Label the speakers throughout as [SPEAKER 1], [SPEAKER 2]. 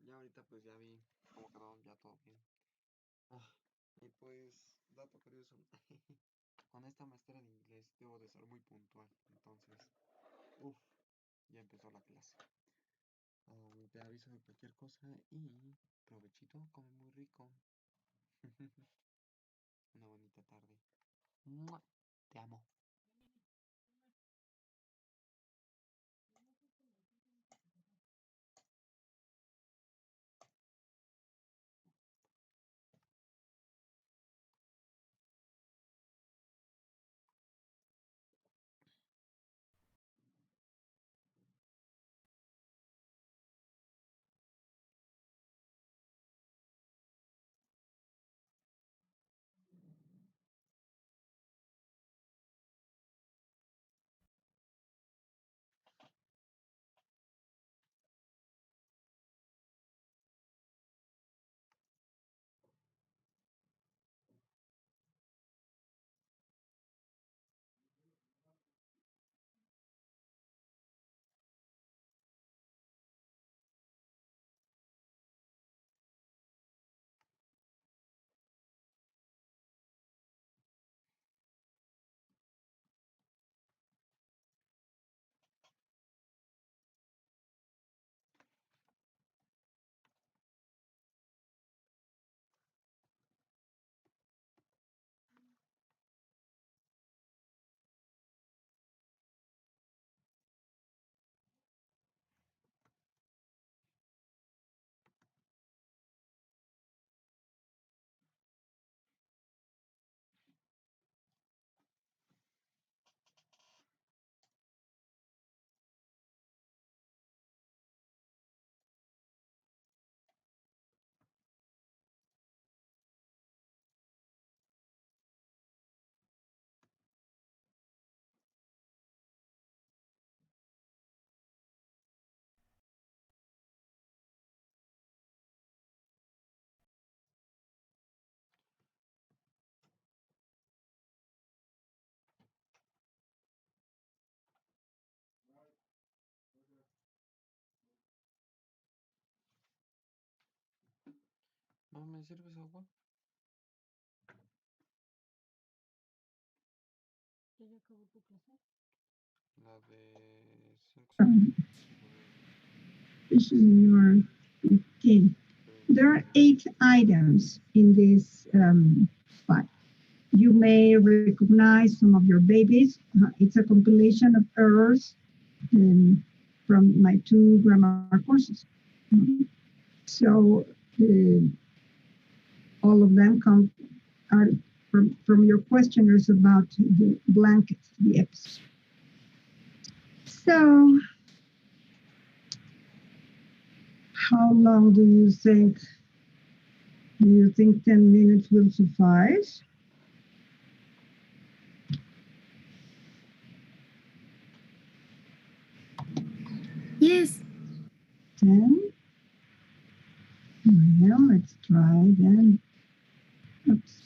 [SPEAKER 1] Ya ahorita pues ya vi cómo quedó, ya todo bien. Y pues, dato curioso, con esta maestra de inglés debo de ser muy puntual, entonces, uff, ya empezó la clase. Te aviso de cualquier cosa y provechito, come muy rico. Una bonita tarde. ¡Mua! Te amo. Mamá, ¿me sirves agua?
[SPEAKER 2] ¿Ya acabó tu clase?
[SPEAKER 1] La de 5 segundos.
[SPEAKER 3] Okay. There are 8 items in this file. You may recognize some of your babies. It's a compilation of errors from my 2 grammar courses. So all of them are from your questionnaires about the blanket, the episode. So how long do you think 10 minutes will suffice?
[SPEAKER 2] Yes.
[SPEAKER 3] 10? Well, let's try then. Oops.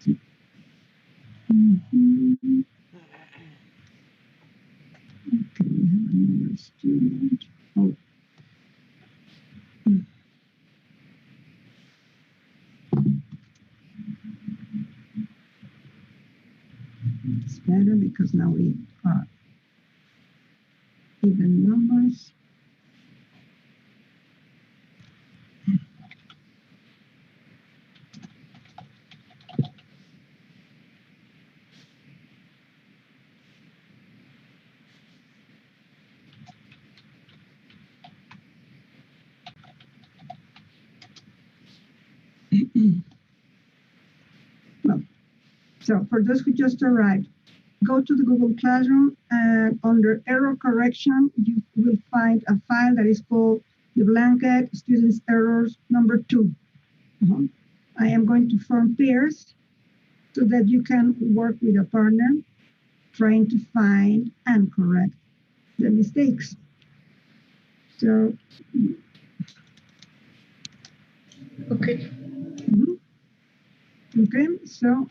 [SPEAKER 3] Okay, we have another student. Oh. It's better because now we are even numbers. Well, so for those who just arrived, go to the Google Classroom and under error correction, you will find a file that is called the blanket students errors number 2. I am going to form pairs so that you can work with a partner trying to find and correct the mistakes. So,
[SPEAKER 2] Okay.
[SPEAKER 3] Okay, so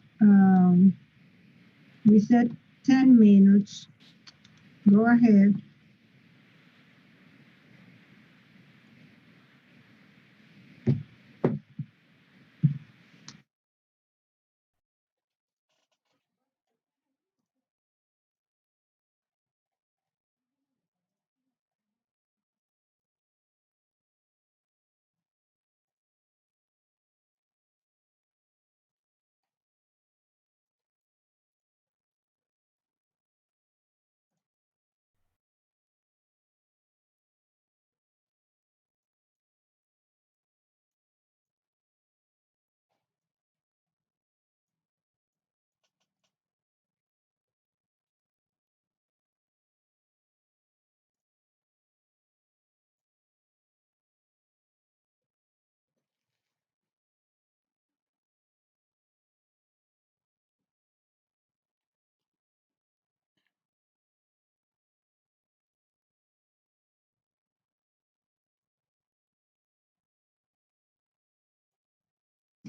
[SPEAKER 3] we said 10 minutes. Go ahead.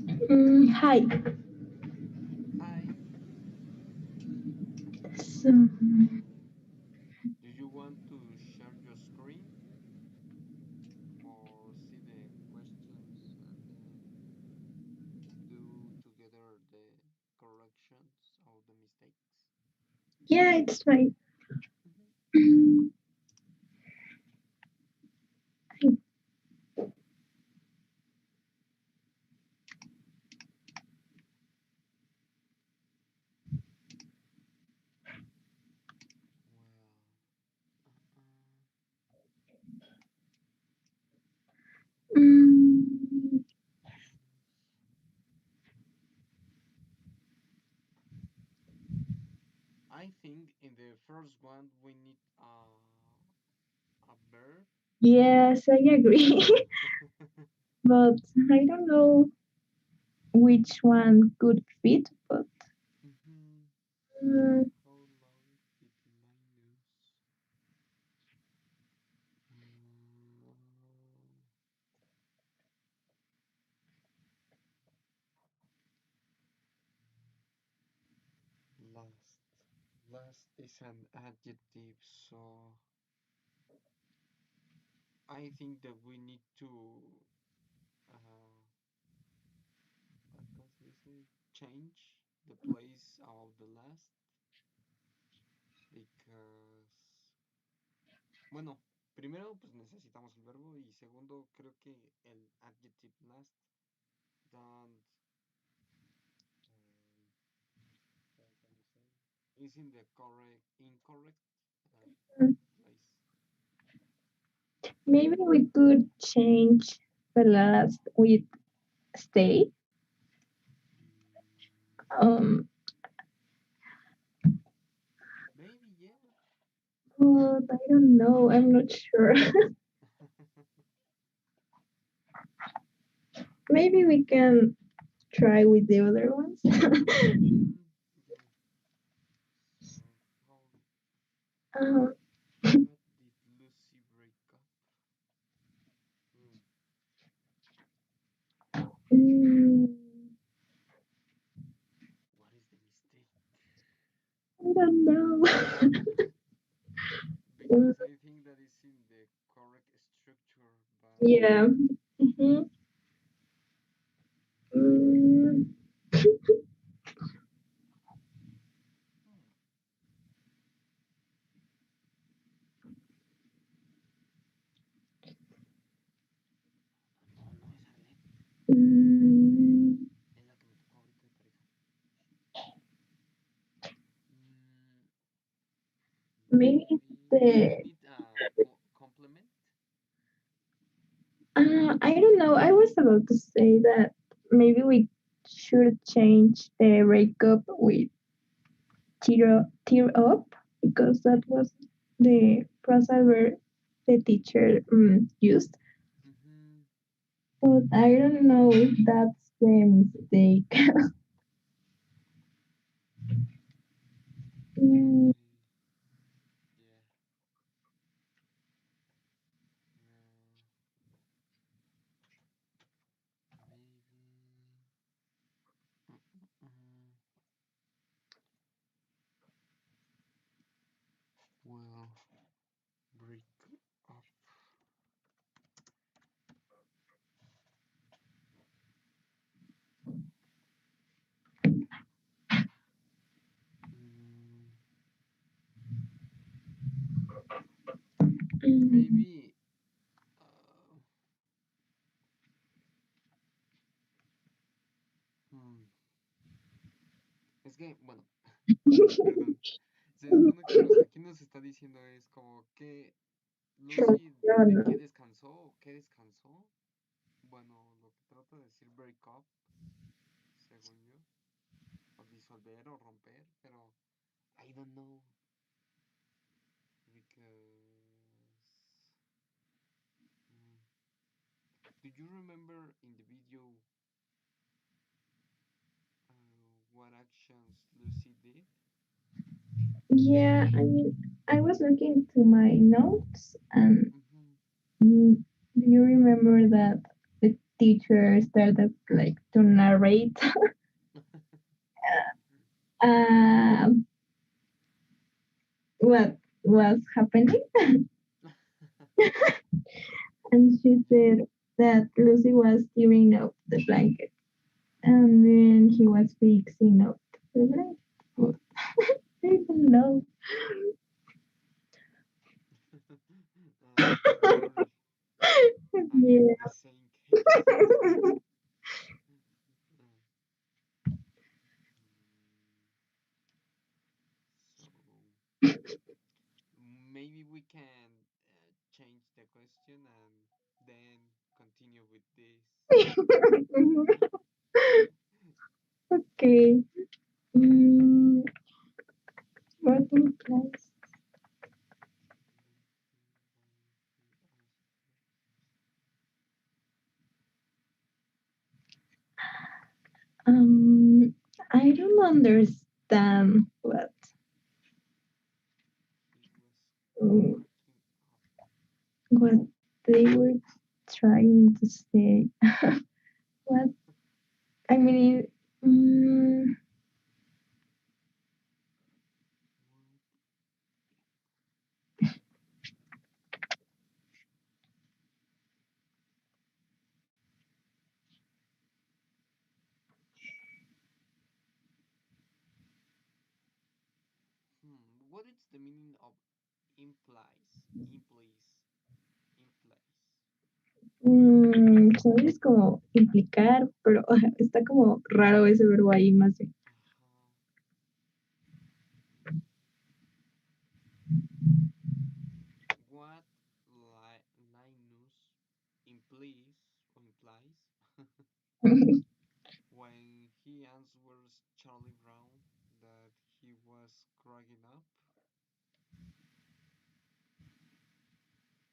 [SPEAKER 2] Hi.
[SPEAKER 1] Hi.
[SPEAKER 2] So,
[SPEAKER 1] Do you want to share your screen or see the questions and then do together the corrections of the mistakes?
[SPEAKER 2] yeah, it's fine.
[SPEAKER 1] Mhm. Well, uh-uh.
[SPEAKER 2] Mm,
[SPEAKER 1] I think in the first one we need a verb.
[SPEAKER 2] yes, I agree. But I don't know which one could fit, but
[SPEAKER 1] Mhm.
[SPEAKER 2] mm,
[SPEAKER 1] How long did Linus mm, last? Last is an adjective, so I think that we need to uh, ¿cómo se dice? Change the place of the last because bueno, primero pues necesitamos el verbo y segundo creo que el adjective last don't um, how can you say is in the correct incorrect uh, place.
[SPEAKER 2] maybe we could change the last with stay.
[SPEAKER 1] Mm,
[SPEAKER 2] Um,
[SPEAKER 1] maybe yeah.
[SPEAKER 2] but I don't know. I'm not sure. Maybe we can try with the other ones.
[SPEAKER 1] Mm-hmm. Okay. So how
[SPEAKER 2] uh,
[SPEAKER 1] what did Lucy break up? Hmm.
[SPEAKER 2] mm,
[SPEAKER 1] What is the mistake?
[SPEAKER 2] I don't know. Mm,
[SPEAKER 1] Because I think that is in the correct structure, but
[SPEAKER 2] yeah. Mhm. Mm,
[SPEAKER 1] hmm, no, no es Arlet.
[SPEAKER 2] mm,
[SPEAKER 1] Es la que me tocó ahorita de pareja. Mm,
[SPEAKER 2] maybe
[SPEAKER 1] maybe you
[SPEAKER 2] the.
[SPEAKER 1] need a complement.
[SPEAKER 2] I don't know. I was about to say that maybe we should change the breakup with tear up because that was the phrasal verb the teacher used.
[SPEAKER 1] Mm-hmm.
[SPEAKER 2] But I don't know if that's the mistake. Mm,
[SPEAKER 1] Okay. Yeah. Uh, maybe. Mm-mm-mm. Well, break up. Mm,
[SPEAKER 2] mm,
[SPEAKER 1] maybe. Uh, hmm. Es que, bueno, perdón. Se supone que aquí nos está diciendo es como que Lucy, ¿de qué
[SPEAKER 2] Trastorno.
[SPEAKER 1] descansó o qué descansó? Bueno, lo que trata de decir break up, según yo, o disolver o romper, pero I don't know because mm, do you remember in the video what actions Lucy did?
[SPEAKER 2] Yeah, I mean, I was looking to my notes, and
[SPEAKER 1] Mm-hmm.
[SPEAKER 2] do you remember that the teacher started like to narrate uh, what was happening, and she said that Lucy was tearing up the blanket, and then he was fixing up the blanket. Well, I don't know.
[SPEAKER 1] Don't worry, I am
[SPEAKER 2] Yeah.
[SPEAKER 1] in the same case. So maybe we can change the question and then continue with this.
[SPEAKER 2] Okay. Mm, what implies? I don't understand
[SPEAKER 1] He was
[SPEAKER 2] mm,
[SPEAKER 1] cracking up.
[SPEAKER 2] what they were trying to say. What I mean, mm,
[SPEAKER 1] What is the meaning of implies? Implies. Implies.
[SPEAKER 2] ¿sabes? Como implicar, pero está como raro ese verbo ahí más bien.
[SPEAKER 1] Ajá. What Linus implies or implies when he answers Charlie Brown that he was cracking up.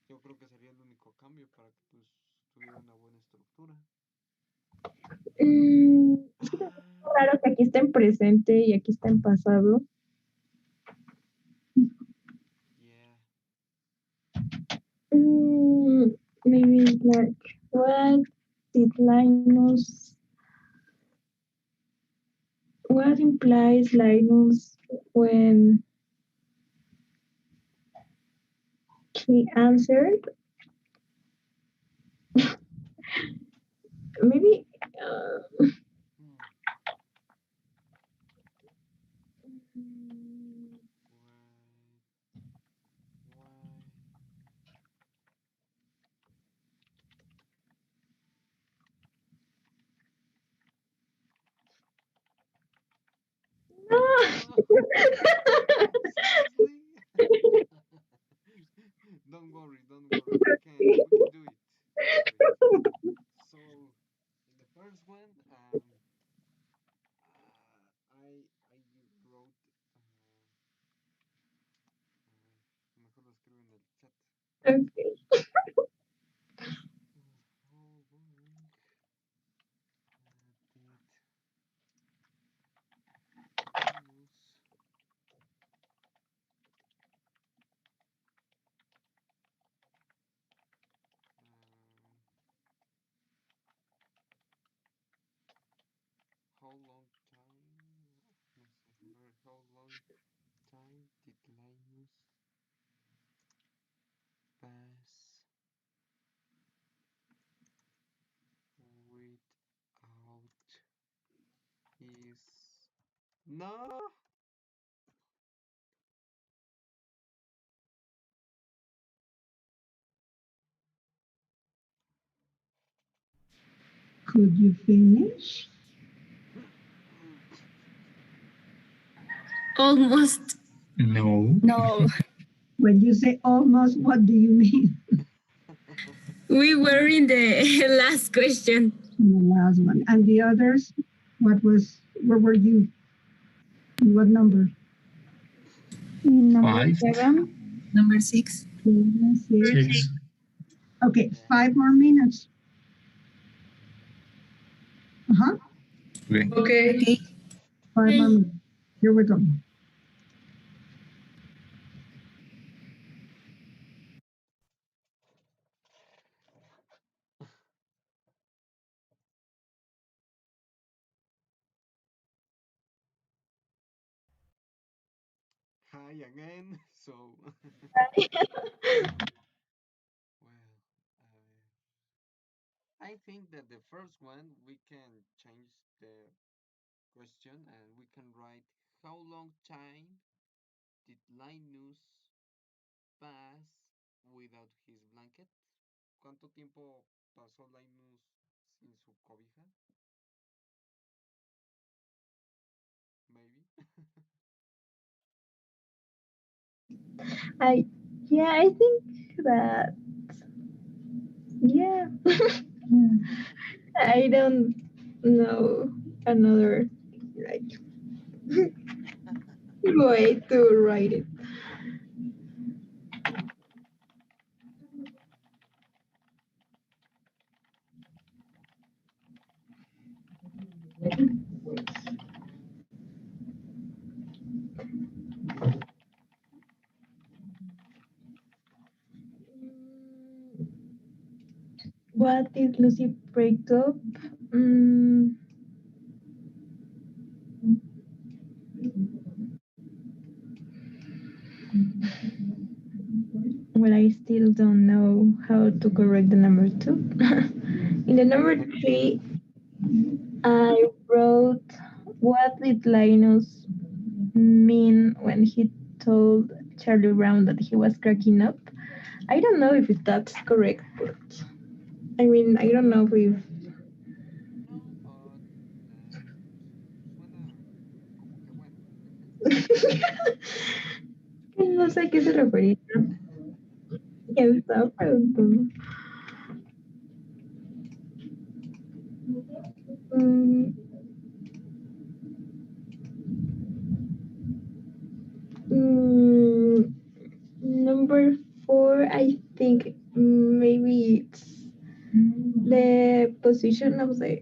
[SPEAKER 1] Yo creo que sería el único cambio para que pues tuviera una buena estructura.
[SPEAKER 2] Es que es
[SPEAKER 1] Ah,
[SPEAKER 2] raro que aquí está en presente y aquí está en pasado.
[SPEAKER 1] yeah.
[SPEAKER 2] Maybe like, what did Linus, what implies Linus when he answered? Maybe,
[SPEAKER 1] Hmm. Why? No. Seriously? Don't worry, don't worry. We can do it. We can do it. So in the first one, I wrote. Mejor lo escribo en el chat.
[SPEAKER 2] okay.
[SPEAKER 1] How long did Linus um, how long time? No sé. A ver, how long time did Linus pass without his no?
[SPEAKER 3] Could you finish?
[SPEAKER 4] Almost.
[SPEAKER 5] No.
[SPEAKER 4] No.
[SPEAKER 3] When you say almost, what do you mean?
[SPEAKER 4] We were in the last question.
[SPEAKER 3] The last one. And the others, where were you? What number?
[SPEAKER 2] Number
[SPEAKER 5] Five.
[SPEAKER 2] 7.
[SPEAKER 4] Number 6.
[SPEAKER 5] 6.
[SPEAKER 3] Okay,
[SPEAKER 1] Yes.
[SPEAKER 3] 5 more minutes. Uh-huh.
[SPEAKER 5] Okay.
[SPEAKER 4] Okay.
[SPEAKER 3] 5 more minutes. Here we go.
[SPEAKER 1] Hi again. So, well, I think that the first one we can change the question and we can write how long time did Linus pass without his blanket? ¿Cuánto tiempo pasó Linus sin su cobija? Maybe.
[SPEAKER 2] I yeah, I think that yeah. I don't know another like way to write it. What did Lucy break up? Mm, well, I still don't know how to correct the number two. In the number three, I wrote, what did Linus mean when he told Charlie Brown that he was cracking up? I don't know if that's correct, but I mean, I don't know if.
[SPEAKER 1] No, but suena como que bueno.
[SPEAKER 2] No sé a qué se refería. Ya me estaba preguntando. Mm, mm, number four, I think maybe it's the position of the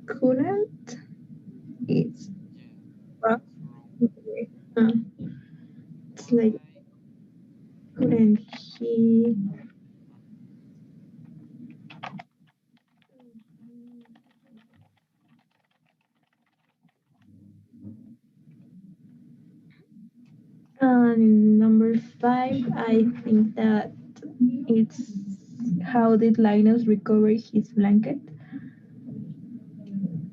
[SPEAKER 2] current. It's
[SPEAKER 1] Yeah,
[SPEAKER 2] wrong.
[SPEAKER 1] it's wrong.
[SPEAKER 2] Uh, it's like
[SPEAKER 1] Why?
[SPEAKER 2] couldn't he?
[SPEAKER 1] Uh-huh.
[SPEAKER 2] Number five, I think that it's how did Linus recover his blanket?
[SPEAKER 1] Um,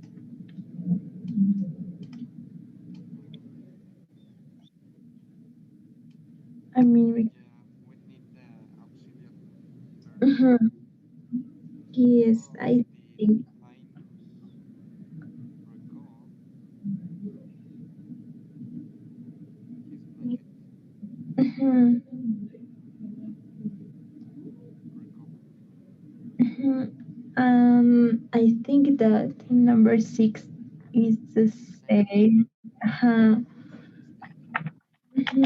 [SPEAKER 2] I mean,
[SPEAKER 1] yeah, we need the auxiliary verb.
[SPEAKER 2] mhm, yes,
[SPEAKER 1] How
[SPEAKER 2] I
[SPEAKER 1] did
[SPEAKER 2] think.
[SPEAKER 1] Linus recover his blanket?
[SPEAKER 2] Mhm,
[SPEAKER 1] Recover.
[SPEAKER 2] mhm. I think that number six is the
[SPEAKER 1] Same.
[SPEAKER 2] same. Uh-huh.
[SPEAKER 1] Mistake.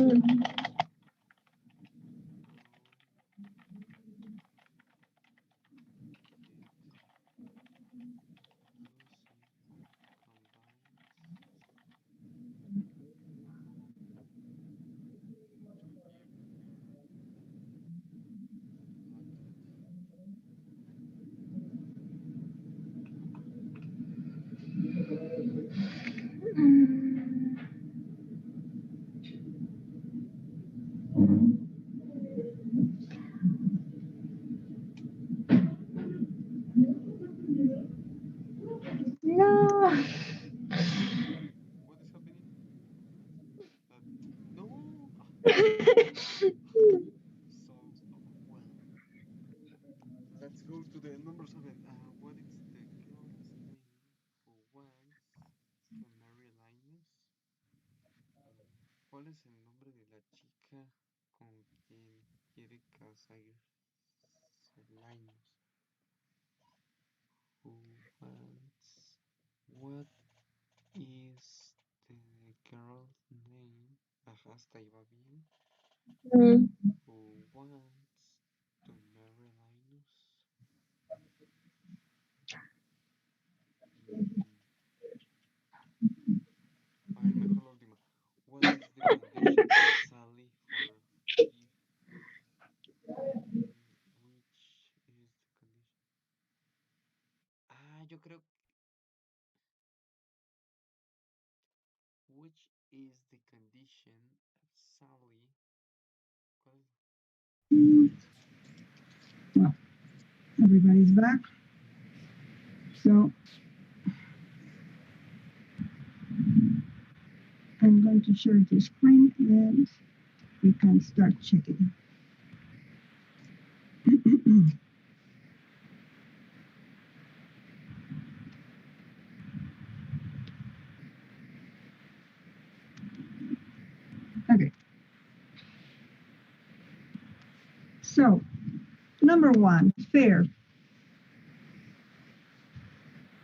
[SPEAKER 2] Mhm.
[SPEAKER 1] How did Lucy combine her blanket?
[SPEAKER 2] No.
[SPEAKER 1] What is happening? That no. So well. Let's go to the number seven. What is the girl's name who wants to marry Linus? ¿Cuál es el nombre de la chica con quien quiere casarse Linus? Who wants? What is the girl's name? Ajá, hasta ahí va bien.
[SPEAKER 2] Mm,
[SPEAKER 1] Who wants to marry Linus? Mm, a ver, mejor la última. What is the condition of Sally for if which is the condition? Ah, yo creo which is the condition Sally.
[SPEAKER 3] Well, everybody's back. So I'm going to share the screen and we can start checking. Okay. So, number one, fair.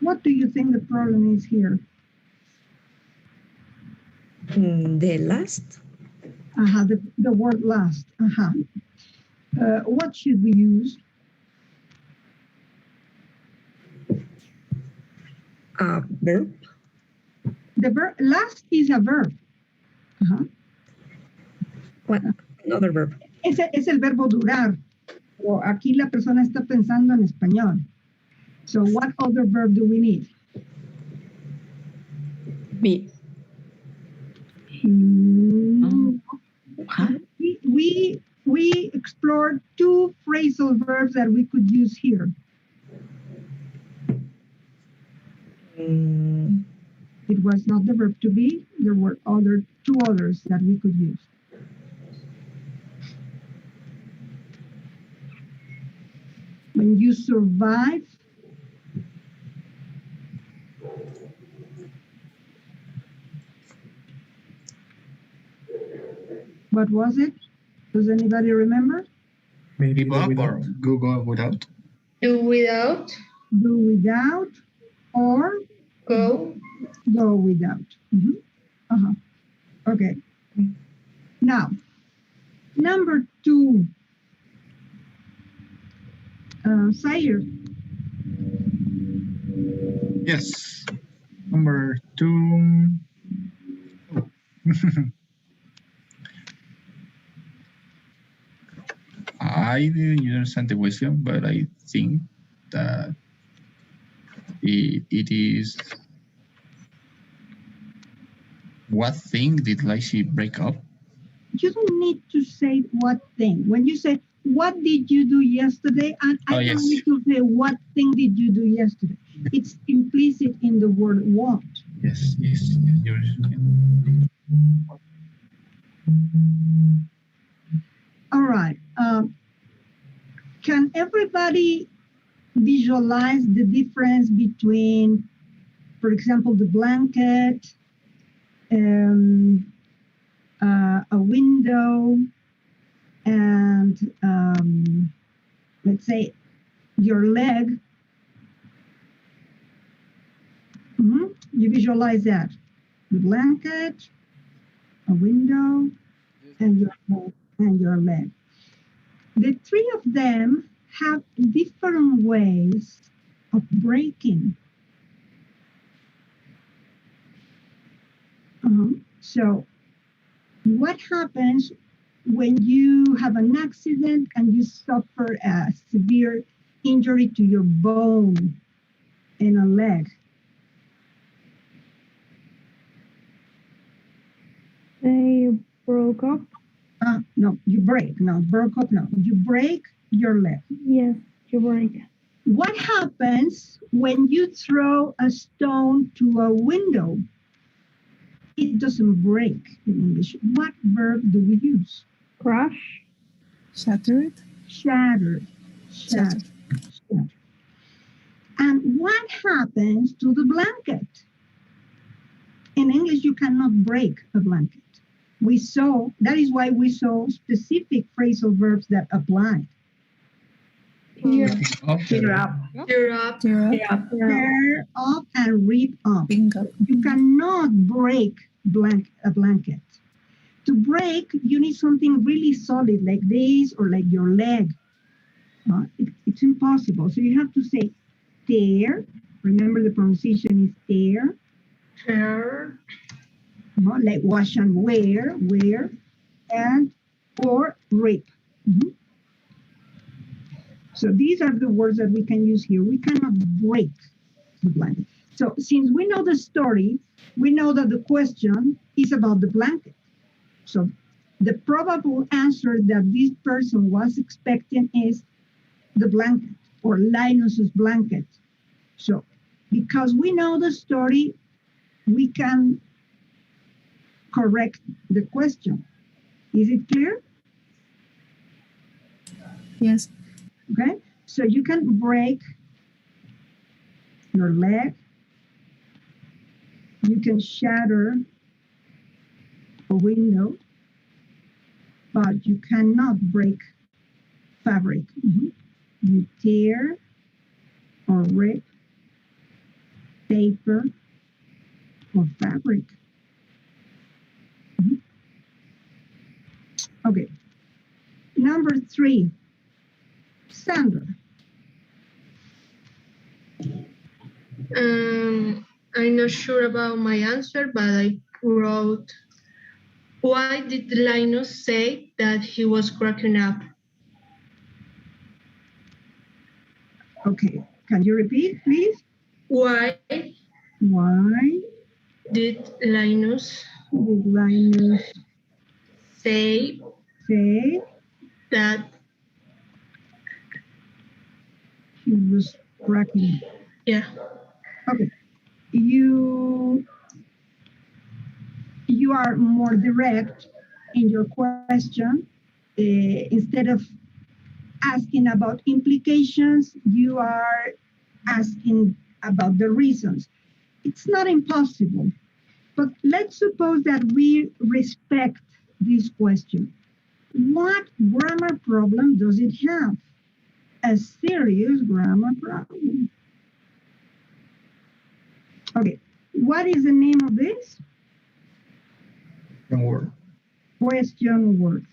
[SPEAKER 3] What do you think the problem is here?
[SPEAKER 4] The last.
[SPEAKER 3] The word last. What should we use?
[SPEAKER 4] Verb.
[SPEAKER 3] The verb last is a verb.
[SPEAKER 4] What? Another verb.
[SPEAKER 3] Es el verbo durar. Pero aquí la persona está pensando en español. So what other verb do we need?
[SPEAKER 4] Be.
[SPEAKER 3] We explored two phrasal verbs that we could use here. It was not the verb to be. There were two others that we could use. When you survive, what was it? Does anybody remember?
[SPEAKER 5] Maybe go up or go without.
[SPEAKER 4] Do without.
[SPEAKER 3] Do without or
[SPEAKER 4] Go.
[SPEAKER 3] go without. Okay. Now, number two. Sayer.
[SPEAKER 5] Yes. Number two. I didn't understand the question, but I think that it is. What thing did Lacey break up?
[SPEAKER 3] You don't need to say what thing. When you say, what did you do yesterday? I don't need to say, what thing did you do yesterday? It's implicit in the word what.
[SPEAKER 5] Yes.
[SPEAKER 3] All right. Can everybody visualize the difference between, for example, the blanket, a window, and let's say your leg? You visualize that. The blanket, a window, and your leg. The three of them have different ways of breaking. So what happens when you have an accident and you suffer a severe injury to your bone in a leg?
[SPEAKER 2] They broke up.
[SPEAKER 3] No, you break. No, broke up. No, you break your leg.
[SPEAKER 2] Yes, you break.
[SPEAKER 3] What happens when you throw a stone to a window? It doesn't break in English. What verb do we use?
[SPEAKER 2] Crash.
[SPEAKER 6] Shattered.
[SPEAKER 3] Shattered. And what happens to the blanket? In English, you cannot break a blanket. That is why we saw specific phrasal verbs that apply.
[SPEAKER 2] Tear
[SPEAKER 3] up.
[SPEAKER 4] Tear up.
[SPEAKER 3] Tear up and rip up.
[SPEAKER 6] Bingo.
[SPEAKER 3] You cannot break a blanket. To break, you need something really solid like this or like your leg. It's impossible. So you have to say tear. Remember the pronunciation is tear.
[SPEAKER 4] Tear.
[SPEAKER 3] Like wash and wear, and or rip. So these are the words that we can use here. We cannot break the blanket. So since we know the story, we know that the question is about the blanket. So the probable answer that this person was expecting is the blanket or Linus's blanket. So because we know the story, we can correct the question. Is it clear?
[SPEAKER 4] Yes.
[SPEAKER 3] Okay, so you can break your leg, you can shatter a window, but you cannot break fabric. You tear or rip paper or fabric. Okay, number 3, Sandra.
[SPEAKER 6] I'm not sure about my answer, but I wrote, why did Linus say that he was cracking up?
[SPEAKER 3] Okay, can you repeat, please?
[SPEAKER 6] Why
[SPEAKER 3] Why
[SPEAKER 6] did Linus
[SPEAKER 3] did Linus
[SPEAKER 6] say
[SPEAKER 3] say
[SPEAKER 6] that?
[SPEAKER 3] he was cracking?
[SPEAKER 6] Yeah.
[SPEAKER 3] Okay, you are more direct in your question. Instead of asking about implications, you are asking about the reasons. It's not impossible, but let's suppose that we respect this question. What grammar problem does it have? A serious grammar problem. Okay, what is the name of this?
[SPEAKER 5] Word.
[SPEAKER 3] Question words.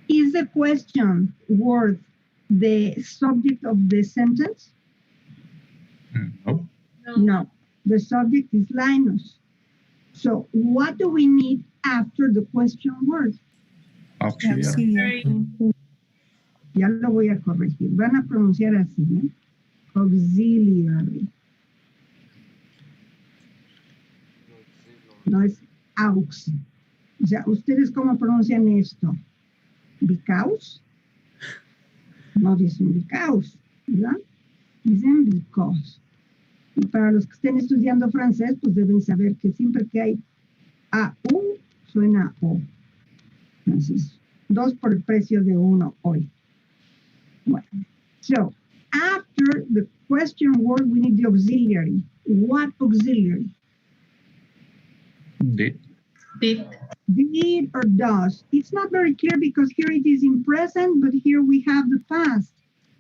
[SPEAKER 3] Is the question word the subject of the sentence?
[SPEAKER 5] No.
[SPEAKER 3] No, the subject is Linus. So what do we need after the question word?
[SPEAKER 5] Auxiliary.
[SPEAKER 3] Ya lo voy a corregir. Van a pronunciar así, ¿eh? Auxiliary. No es aux. O sea, ¿ustedes cómo pronuncian esto? ¿Because? No dicen because, ¿verdad? Dicen because. Y para los que estén estudiando francés, pues deben saber que siempre que hay AU, suena O. Entonces, 2 por el precio de 1 hoy. Bueno, so, after the question word, we need the auxiliary. What auxiliary?
[SPEAKER 5] Did.
[SPEAKER 3] Did or does. It's not very clear because here it is in present, but here we have the past.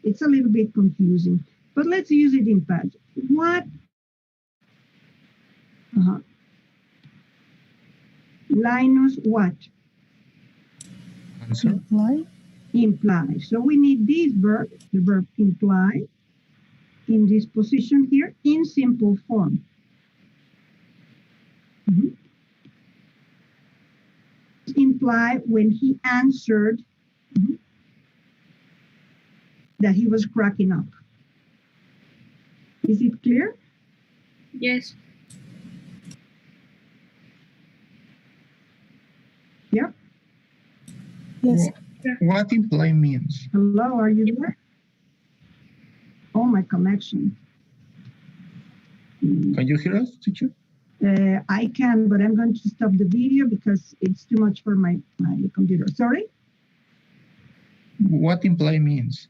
[SPEAKER 3] It's a little bit confusing, but let's use it in past. What? Linus, what?
[SPEAKER 5] Answer.
[SPEAKER 3] Imply. So we need this verb, the verb imply, in this position here in simple form. Imply when he answered that he was cracking up. Is it clear?
[SPEAKER 6] Yes.
[SPEAKER 3] Yeah.
[SPEAKER 4] Yes.
[SPEAKER 5] What imply means?
[SPEAKER 3] Hello, are you there? Oh, my connection.
[SPEAKER 5] Can you hear us, teacher?
[SPEAKER 3] I can, but I'm going to stop the video because it's too much for my computer. Sorry?
[SPEAKER 5] What imply means?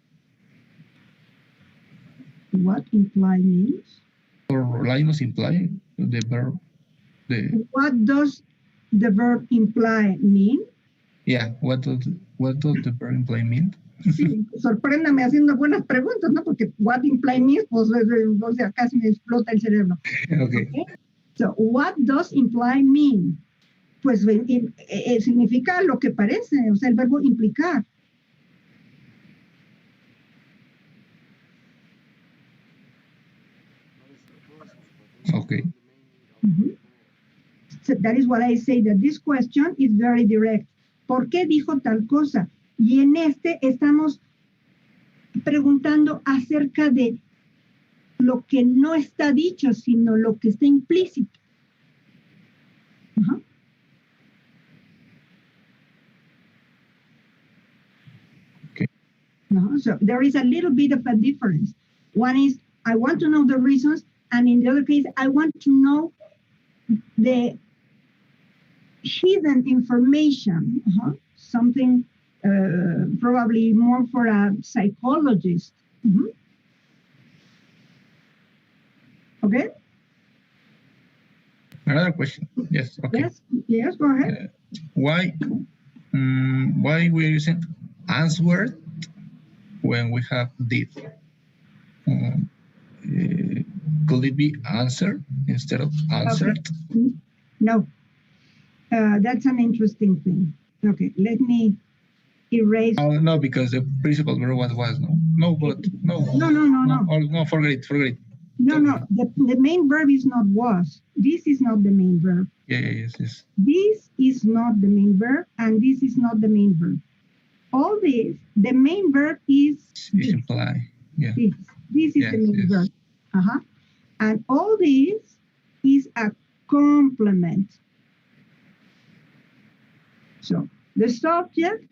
[SPEAKER 3] What imply means?
[SPEAKER 5] Or Linus imply the verb.
[SPEAKER 3] What does the verb imply mean?
[SPEAKER 5] Yeah, what does the verb imply mean?
[SPEAKER 3] Sí, sorpréndame haciendo buenas preguntas, ¿no? Porque what imply means, pues, o sea, casi me explota el cerebro.
[SPEAKER 5] Okay.
[SPEAKER 3] So, what does imply mean? Pues significa lo que parece, o sea, el verbo implicar.
[SPEAKER 5] Okay.
[SPEAKER 3] So that is what I say, that this question is very direct. ¿Por qué dijo tal cosa? Y en este estamos preguntando acerca de lo que no está dicho, sino lo que está implícito.
[SPEAKER 5] Okay.
[SPEAKER 3] No, so there is a little bit of a difference. One is I want to know the reasons, and in the other case, I want to know the hidden information, something probably more for a psychologist. Okay?
[SPEAKER 5] Another question. Yes. Okay.
[SPEAKER 3] Yes, go ahead.
[SPEAKER 5] Why we are using answered when we have did? Could it be answered instead of answered?
[SPEAKER 3] Okay. No. That's an interesting thing. Okay, let me erase.
[SPEAKER 5] Oh, no, because the principal verb was no. No, but no. No, forget it.
[SPEAKER 3] No, the main verb is not was. This is not the main verb.
[SPEAKER 5] Yes.
[SPEAKER 3] This is not the main verb, and this is not the main verb. All this, the main verb is
[SPEAKER 5] this. Imply. Yeah.
[SPEAKER 3] This is the main verb. And all this is a complement. So the subject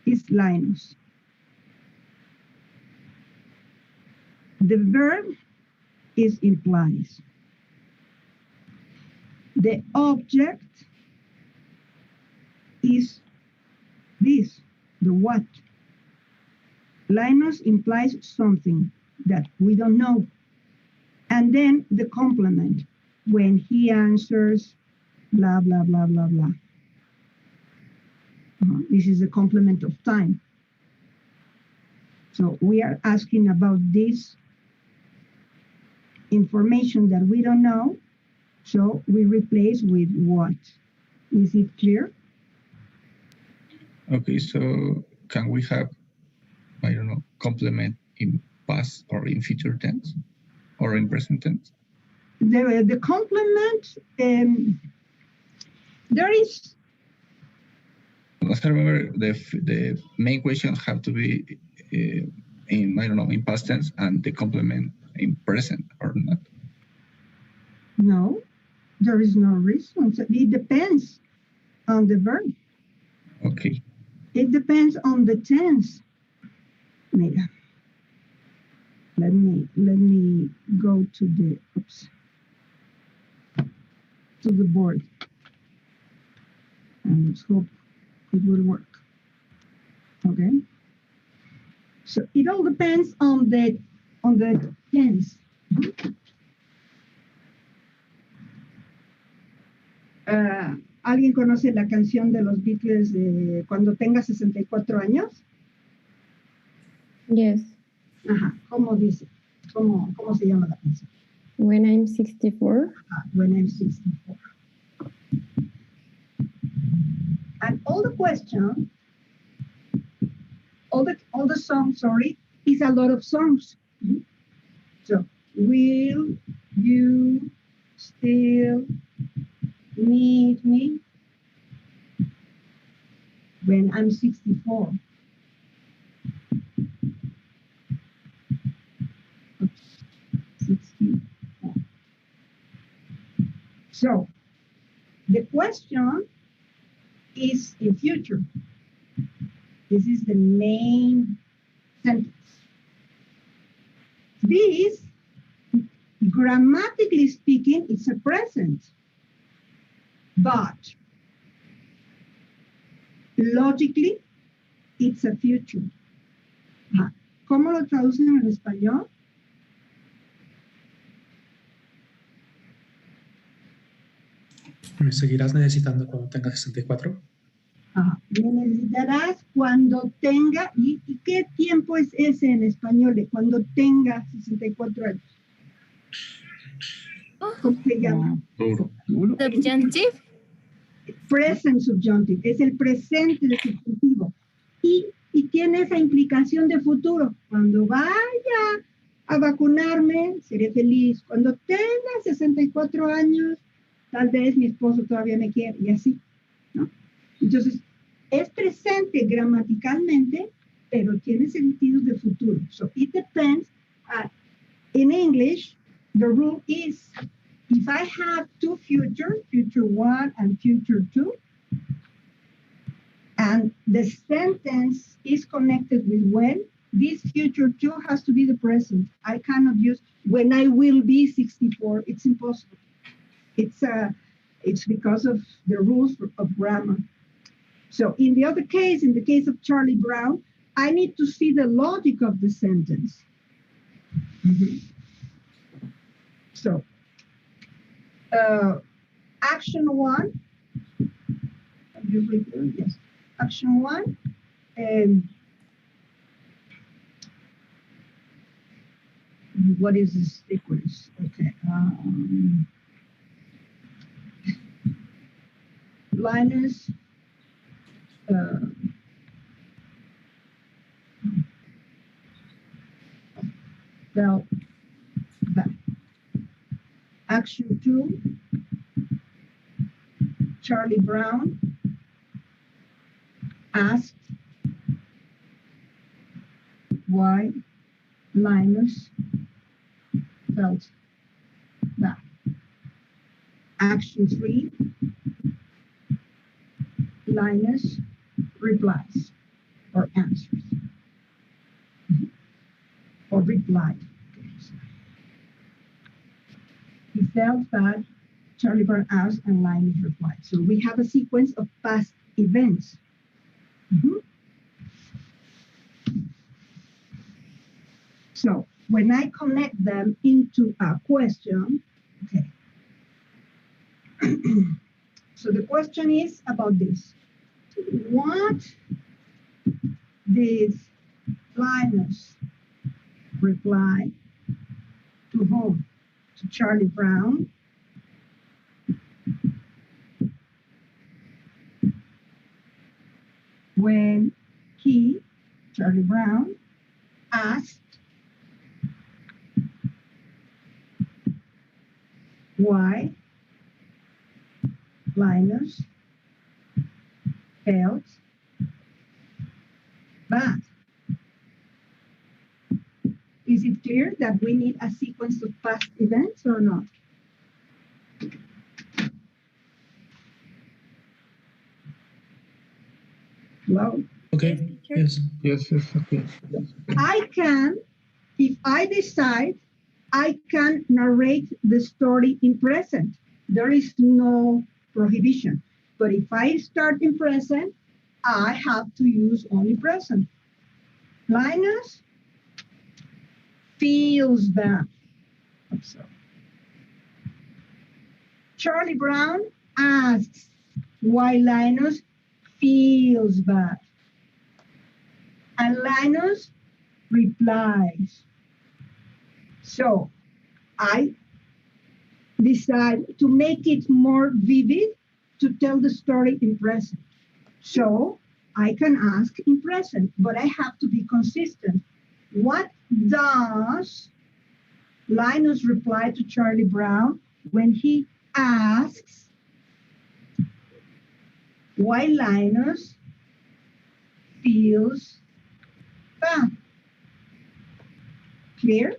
[SPEAKER 3] is Linus. The verb is implies. The object is this, the what. Linus implies something that we don't know. And then the complement, when he answers, blah, blah, blah, blah, blah. This is a complement of time. So we are asking about this information that we don't know. So we replace with what. Is it clear?
[SPEAKER 5] Okay, so can we have, I don't know, complement in past or in future tense or in present tense?
[SPEAKER 3] The complement, there is.
[SPEAKER 5] I remember the main question have to be in, I don't know, in past tense and the complement in present or not?
[SPEAKER 3] No, there is no reason. It depends on the verb.
[SPEAKER 5] Okay.
[SPEAKER 3] It depends on the tense. Mira. Let me go to the to the board. And let's hope it will work. Okay. So it all depends on the tense. ¿Alguien conoce la canción de los Beatles de Cuando tenga 64 años?
[SPEAKER 4] Yes.
[SPEAKER 3] Ajá, ¿cómo dice? ¿Cómo se llama la canción?
[SPEAKER 4] When I'm 64.
[SPEAKER 3] When I'm 64. And all the songs, sorry, is a lot of songs. So, will you still need me when I'm 64? Oops, 64. So, the question is in future. This is the main sentence. This, grammatically speaking, it's a present. But logically, it's a future. ¿Cómo lo traducen en español?
[SPEAKER 7] ¿Me seguirás necesitando cuando tenga 64?
[SPEAKER 3] Me necesitarás cuando tenga, ¿y qué tiempo es ese en español de cuando tenga 64 años? ¿Cómo se llama?
[SPEAKER 4] Subjunctive.
[SPEAKER 3] Present subjunctive, es el presente del subjuntivo. Y tiene esa implicación de futuro. Cuando vaya a vacunarme, seré feliz. Cuando tenga 64 años, tal vez mi esposo todavía me quiere, y así, ¿no? Entonces, es presente gramaticalmente, pero tiene sentido de futuro. So, it depends In English, the rule is if I have two futures, future one and future two, and the sentence is connected with when, this future two has to be the present. I cannot use when I will be 64. It's impossible. It's because of the rules of grammar. So in the other case, in the case of Charlie Brown, I need to see the logic of the sentence. So action one, yes. Action one, what is the sequence? Okay. Linus fell back. Action two, Charlie Brown asked why Linus felt that. Action three, Linus replies or answers or replied. He felt bad, Charlie Brown asked, and Linus replied. So we have a sequence of past events. So when I connect them into a question, okay. So the question is about this. What did Linus reply to whom? To Charlie Brown. When he, Charlie Brown, asked why Linus felt bad. Is it clear that we need a sequence of past events or not? Well,
[SPEAKER 7] Okay. Yes.
[SPEAKER 5] Yes, okay.
[SPEAKER 3] I can, if I decide, I can narrate the story in present. There is no prohibition. But if I start in present, I have to use only present. Linus feels bad. So, Charlie Brown asks why Linus feels bad. And Linus replies. So I decide to make it more vivid to tell the story in present. So I can ask in present, but I have to be consistent. What does Linus reply to Charlie Brown when he asks why Linus feels bad? Clear?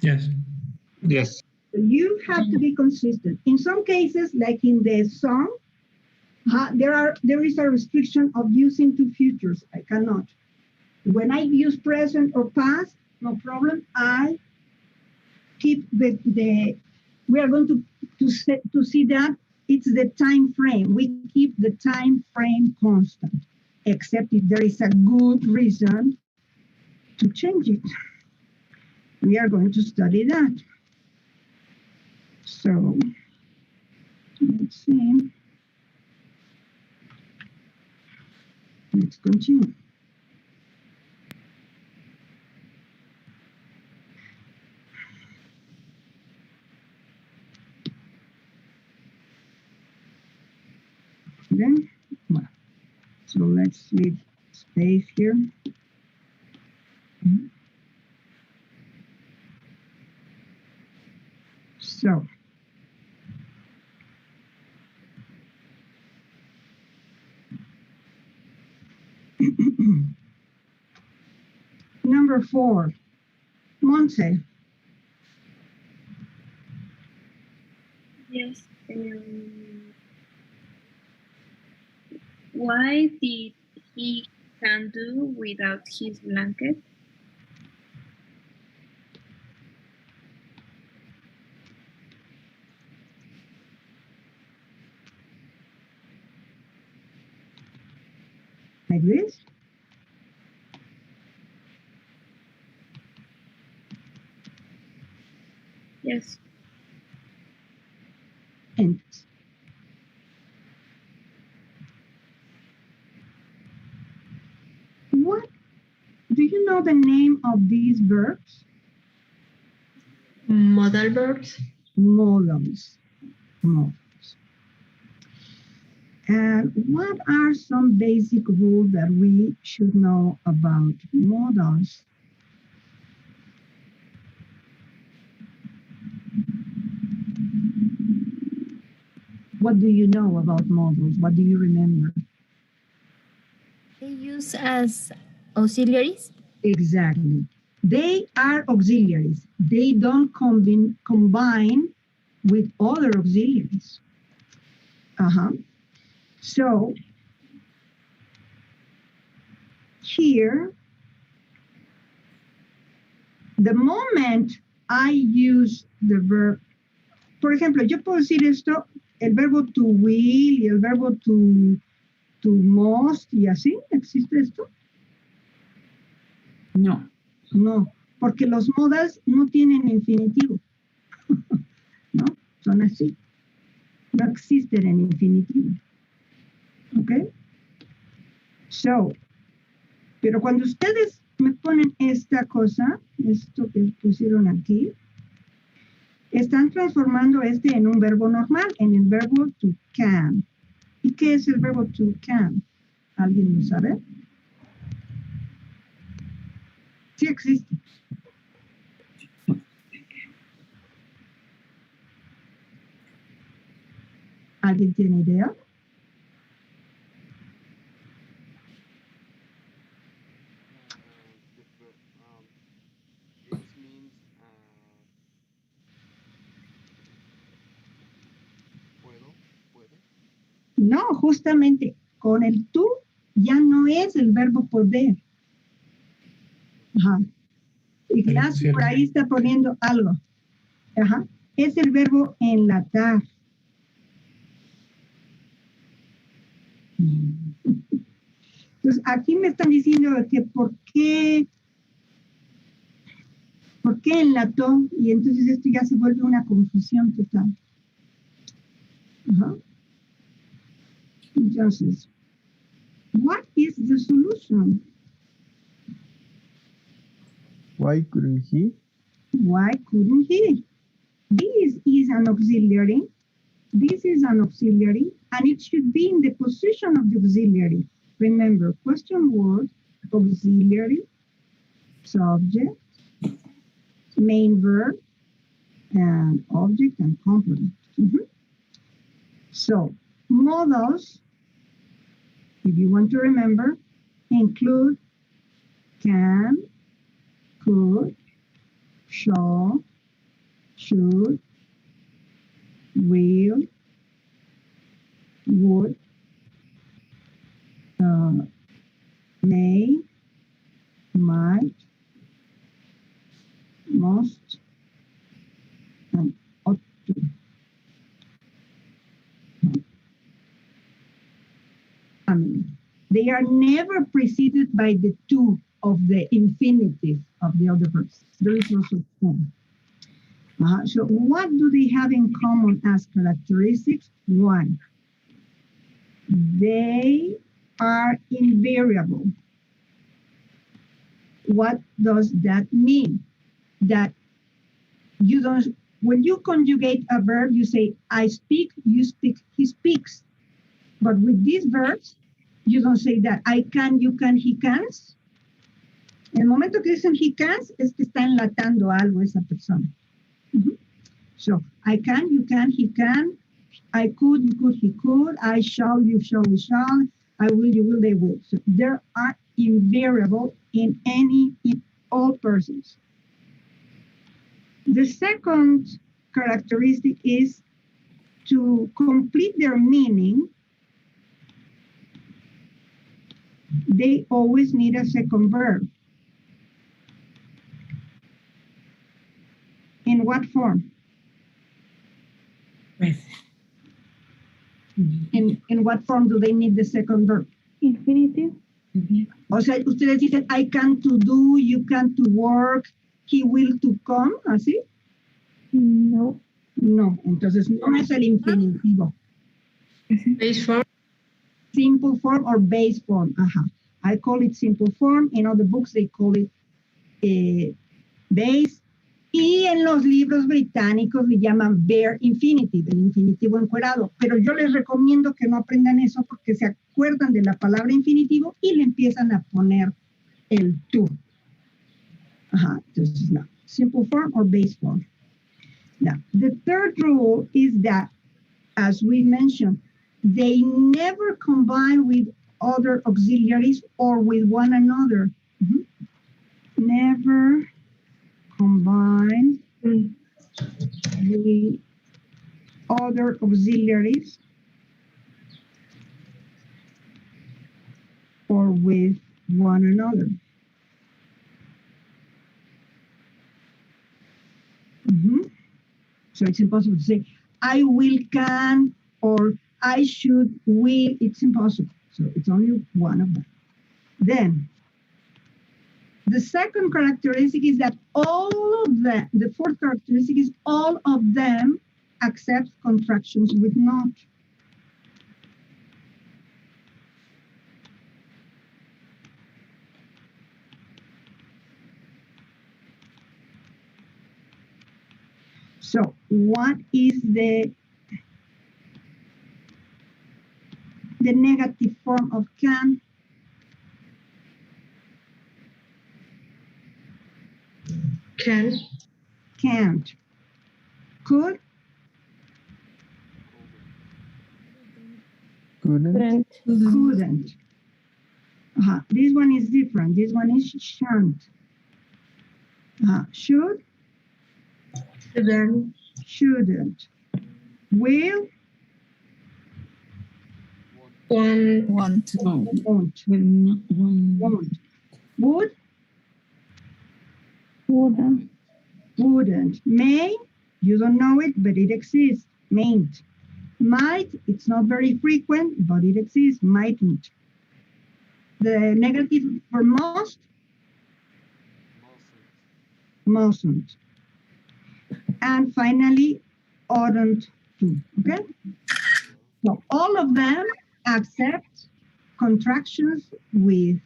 [SPEAKER 7] Yes.
[SPEAKER 5] Yes.
[SPEAKER 3] You have to be consistent. In some cases, like in the song, there is a restriction of using two futures. I cannot. When I use present or past, no problem. I keep we are going to see that it's the time frame. We keep the time frame constant, except if there is a good reason to change it. We are going to study that. So let's see. Let's continue. Then, well, so let's leave space here. So, Number 4, Monse.
[SPEAKER 4] Yes. Why did he can do without his blanket?
[SPEAKER 3] Like this?
[SPEAKER 4] Yes.
[SPEAKER 3] And what, do you know the name of these verbs?
[SPEAKER 6] Modal verbs.
[SPEAKER 3] Modals. Modals. And what are some basic rules that we should know about modals? What do you know about modals? What do you remember?
[SPEAKER 8] They use as auxiliaries.
[SPEAKER 3] Exactly. They are auxiliaries. They don't combine with other auxiliaries. So here, the moment I use the verb, por ejemplo, yo puedo decir esto, el verbo to will y el verbo to must y así, ¿existe esto?
[SPEAKER 9] No.
[SPEAKER 3] No, porque los modals no tienen infinitivo. ¿No? Son así. No existen en infinitivo. ¿Ok? So, pero cuando ustedes me ponen esta cosa, esto que pusieron aquí, están transformando este en un verbo normal, en el verbo to can. ¿Y qué es el verbo to can? ¿Alguien lo sabe? Sí existe. ¿Alguien tiene idea?
[SPEAKER 1] This means puede.
[SPEAKER 3] No, justamente con el to ya no es el verbo poder. Ajá. Ignacio por ahí está poniendo algo. Ajá. Es el verbo enlatar. Entonces, aquí me están diciendo que ¿por qué enlató? Y entonces esto ya se vuelve una confusión total. Ajá. Entonces, what is the solution?
[SPEAKER 10] Why couldn't he?
[SPEAKER 3] Why couldn't he? This is an auxiliary. This is an auxiliary, and it should be in the position of the auxiliary. Remember, question word, auxiliary, subject, main verb, and object and complement. So, modals, if you want to remember, include can, could, shall, should, will, would, may, might, must, and ought to. I mean, they are never preceded by the to of the infinitive of the other verbs. There is no such thing. So what do they have in common as characteristics? One, they are invariable. What does that mean? That you don't, when you conjugate a verb, you say, I speak, you speak, he speaks. But with these verbs, you don't say that. I can, you can, he cans. En el momento que dicen he cans, es que está enlatando algo esa persona. So, I can, you can, he can. I could, you could, he could. I shall, you shall, we shall. I will, you will, they will. So, there are invariable in any all persons. The second characteristic is to complete their meaning, they always need a second verb. In what form?
[SPEAKER 7] With.
[SPEAKER 3] In what form do they need the second verb?
[SPEAKER 2] Infinitive.
[SPEAKER 3] O sea, ustedes dicen, I can to do, you can to work, he will to come, ¿así?
[SPEAKER 2] No.
[SPEAKER 3] No, entonces no es el infinitivo.
[SPEAKER 6] Base form.
[SPEAKER 3] Simple form or base form. Ajá. I call it simple form. In other books they call it base. Y en los libros británicos le llaman bare infinitive, el infinitivo encuerado. Pero yo les recomiendo que no aprendan eso porque se acuerdan de la palabra infinitivo y le empiezan a poner el to. Ajá, entonces no. Simple form or base form. Now, the third rule is that, as we mentioned, they never combine with other auxiliaries or with one another. Never combine with other auxiliaries or with one another. So it's impossible to say, I will, can, or I should, will. It's impossible. So it's only one of them. Then, the second characteristic is that all of them, the fourth characteristic is all of them accept contractions with not. So what is the negative form of can?
[SPEAKER 6] Can.
[SPEAKER 3] Can't. Could?
[SPEAKER 10] Couldn't.
[SPEAKER 3] Couldn't. This one is different. This one is shan't. Should?
[SPEAKER 6] Shouldn't.
[SPEAKER 3] Shouldn't. Will?
[SPEAKER 6] Want.
[SPEAKER 3] Won't. Won't. Would?
[SPEAKER 2] Wouldn't.
[SPEAKER 3] Wouldn't. May? You don't know it, but it exists. Mayn't. Might? It's not very frequent, but it exists. Mightn't. The negative for must? Mustn't. And finally, oughtn't to. Okay? So all of them accept contractions with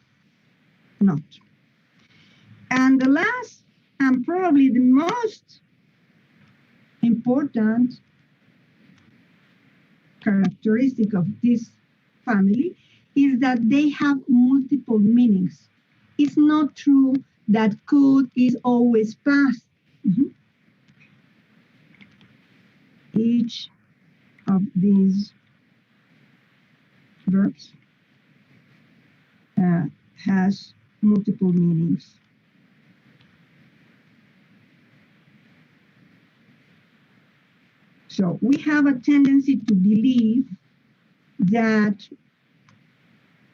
[SPEAKER 3] not. And the last, and probably the most important characteristic of this family is that they have multiple meanings. It's not true that could is always past. Each of these verbs has multiple meanings. So we have a tendency to believe that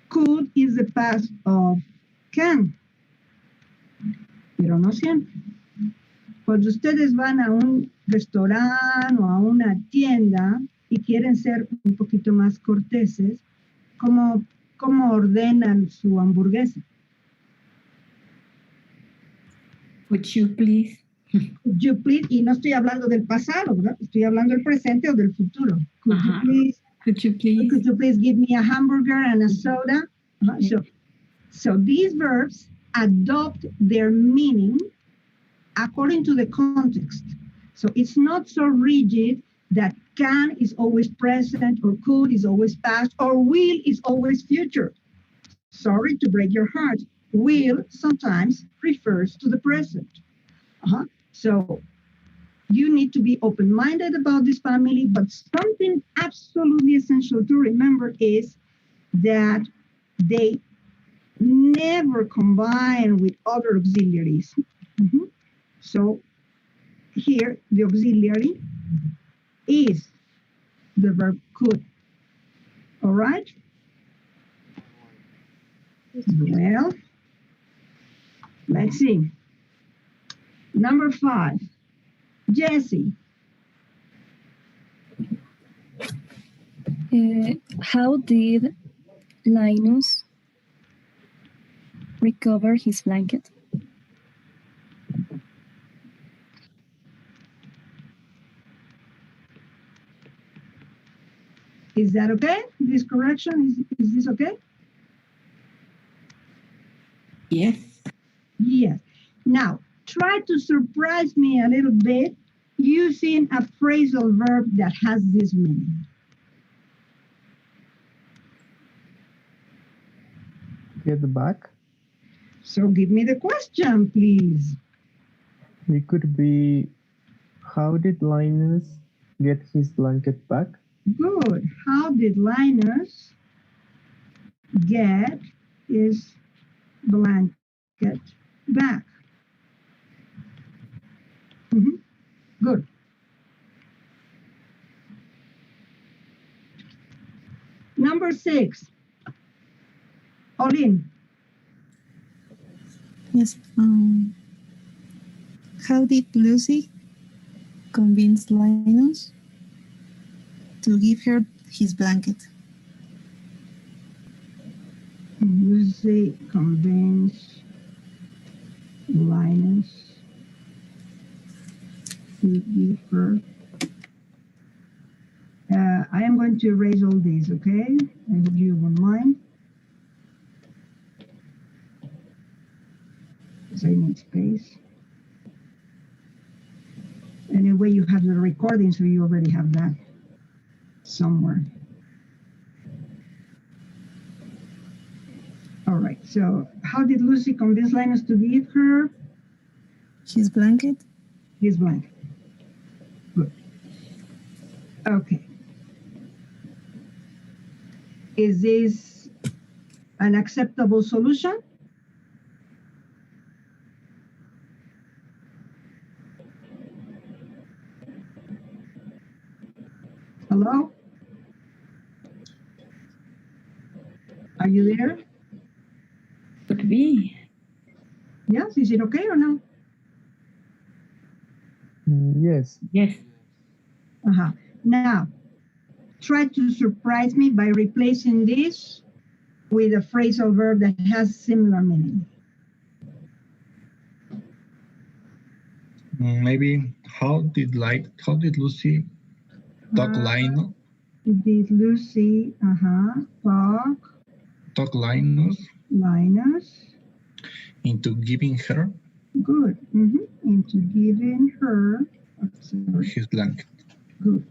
[SPEAKER 3] could is the past of can, pero no siempre. Cuando ustedes van a un restaurante o a una tienda y quieren ser un poquito más corteses, ¿cómo ordenan su hamburguesa?
[SPEAKER 9] Would you please?
[SPEAKER 3] Could you please, y no estoy hablando del pasado, ¿verdad? Estoy hablando del presente o del futuro. Could you please?
[SPEAKER 9] Could you please?
[SPEAKER 3] Could you please give me a hamburger and a soda? Okay. So these verbs adopt their meaning according to the context. So it's not so rigid that can is always present or could is always past or will is always future. Sorry to break your heart. Will sometimes refers to the present. So you need to be open-minded about this family, but something absolutely essential to remember is that they never combine with other auxiliaries. Mhm. So here, the auxiliary is the verb could. All right? Well, let's see. Number 5, Jesse.
[SPEAKER 9] How did Linus recover his blanket?
[SPEAKER 3] Is that okay? This correction, is this okay?
[SPEAKER 9] Yes.
[SPEAKER 3] Yes. Now, try to surprise me a little bit using a phrasal verb that has this meaning.
[SPEAKER 10] Get back.
[SPEAKER 3] So give me the question, please.
[SPEAKER 10] It could be, how did Linus get his blanket back?
[SPEAKER 3] Good. How did Linus get his blanket back? Mhm. Good. Number 6. Olin.
[SPEAKER 11] Yes. How did Lucy convince Linus to give her his blanket?
[SPEAKER 3] Lucy convinced Linus to give her. I am going to erase all these, okay? I hope you won't mind. Because I need space. Anyway, you have the recording, so you already have that somewhere. All right, so how did Lucy convince Linus to give her
[SPEAKER 11] his blanket?
[SPEAKER 3] His blanket. Good. Okay. Is this an acceptable solution? Hello? Are you there?
[SPEAKER 9] Could be.
[SPEAKER 3] Yes, is it okay or no?
[SPEAKER 10] Yes.
[SPEAKER 9] Yes.
[SPEAKER 3] Uh-huh. Now, try to surprise me by replacing this with a phrasal verb that has similar meaning.
[SPEAKER 5] Maybe how did Lucy talk Linus?
[SPEAKER 3] Did Lucy
[SPEAKER 5] Talk Linus into giving her
[SPEAKER 3] good into giving her
[SPEAKER 5] his blanket?
[SPEAKER 3] Good.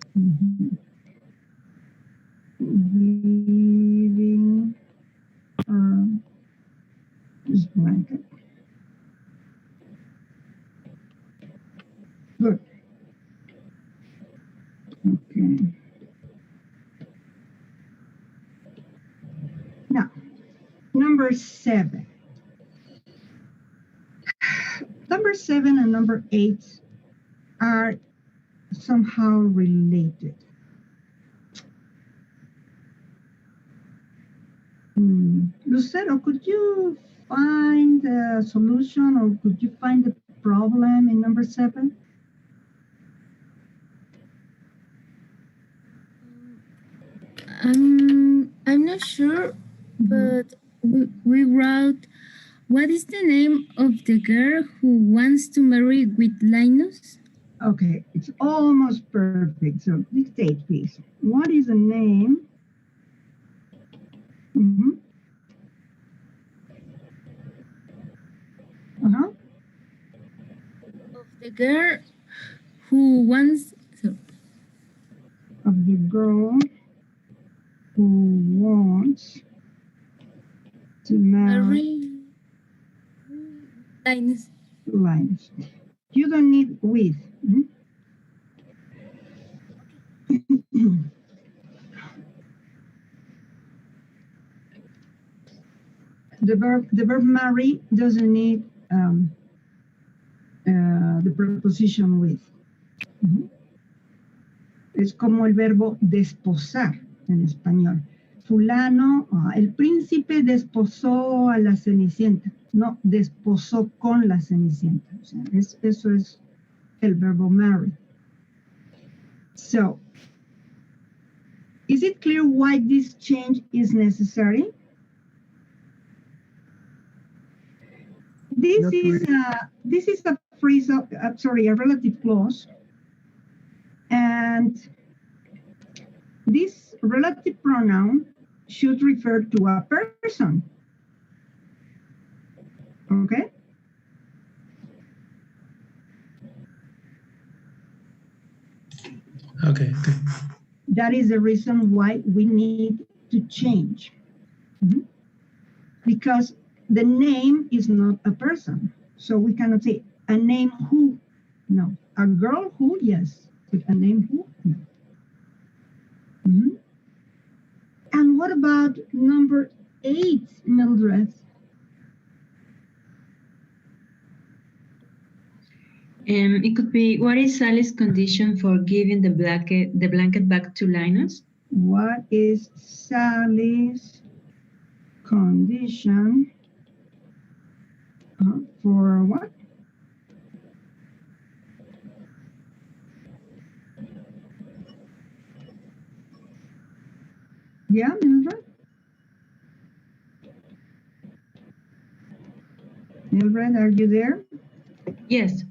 [SPEAKER 3] Giving her his blanket. Good. Okay. Now, number 7. Number 7 and number 8 are somehow related. Lucero, could you find a solution or could you find the problem in number 7?
[SPEAKER 8] I'm not sure, but we wrote, what is the name of the girl who wants to marry with Linus?
[SPEAKER 3] Okay, it's almost perfect. So dictate, please. What is the name?
[SPEAKER 8] Of the girl who wants
[SPEAKER 3] of the girl who wants to marry
[SPEAKER 8] Linus.
[SPEAKER 3] Linus. You don't need with. the verb marry doesn't need the preposition with. Es como el verbo desposar en español. Fulano, el príncipe desposó a la Cenicienta. No, desposó con la Cenicienta. O sea, eso es el verbo marry. So, is it clear why this change is necessary? This is a phrase of, a relative clause, and this relative pronoun should refer to a person. Okay?
[SPEAKER 7] Okay.
[SPEAKER 3] That is the reason why we need to change. Because the name is not a person. So we cannot say a name who. No. A girl who, yes. But a name who? No. And what about number 8, Mildred?
[SPEAKER 12] It could be, what is Sally's condition for giving the blanket back to Linus?
[SPEAKER 3] What is Sally's condition for what? Yeah, Mildred? Mildred, are you there?
[SPEAKER 12] Yes.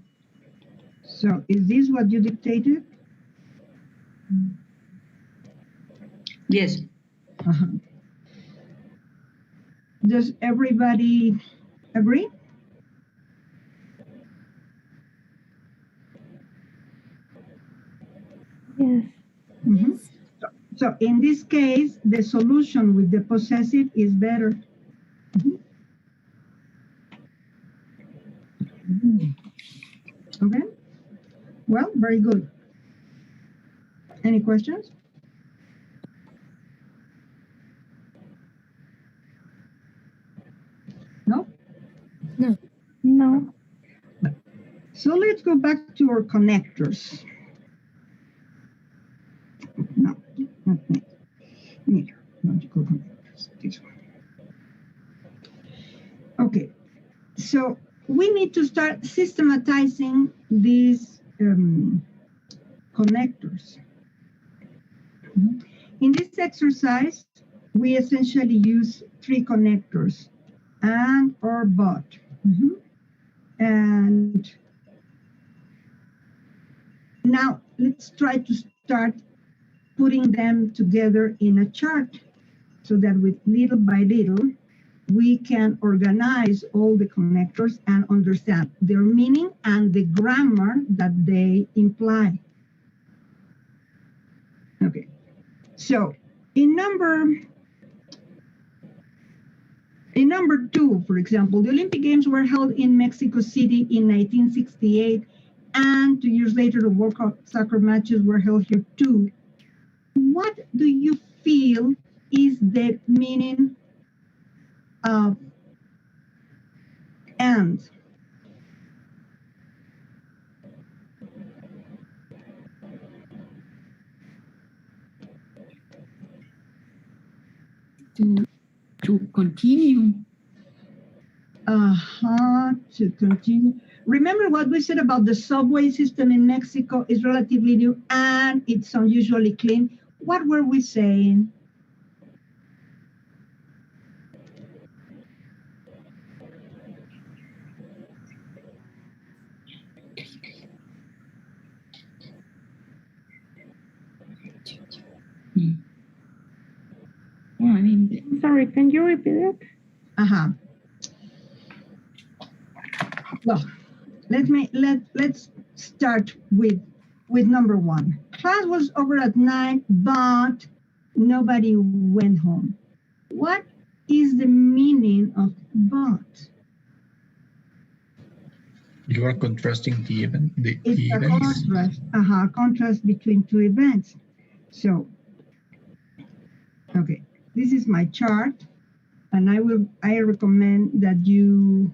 [SPEAKER 3] So is this what you dictated?
[SPEAKER 12] Yes.
[SPEAKER 3] Does everybody agree?
[SPEAKER 2] Yes.
[SPEAKER 3] So in this case, the solution with the possessive is better. Okay. Well, very good. Any questions? No?
[SPEAKER 2] No. No.
[SPEAKER 3] So let's go back to our connectors. No, not neither. Logical connectors. This one. Okay. So we need to start systematizing these connectors. In this exercise, we essentially use 3 connectors, and or but. And now let's try to start putting them together in a chart so that with little by little, we can organize all the connectors and understand their meaning and the grammar that they imply. Okay, so in number 2, for example, the Olympic Games were held in Mexico City in 1968, and 2 years later, the World Cup soccer matches were held here too. What do you feel is the meaning of and?
[SPEAKER 13] To continue.
[SPEAKER 3] To continue. Remember what we said about the subway system in Mexico is relatively new and it's unusually clean. What were we saying?
[SPEAKER 2] Sorry, can you repeat it?
[SPEAKER 3] Well, let's start with number 1. Class was over at 9, but nobody went home. What is the meaning of but?
[SPEAKER 5] You are contrasting the event.
[SPEAKER 3] It's a contrast. Contrast between 2 events. So, okay, this is my chart. And I recommend that you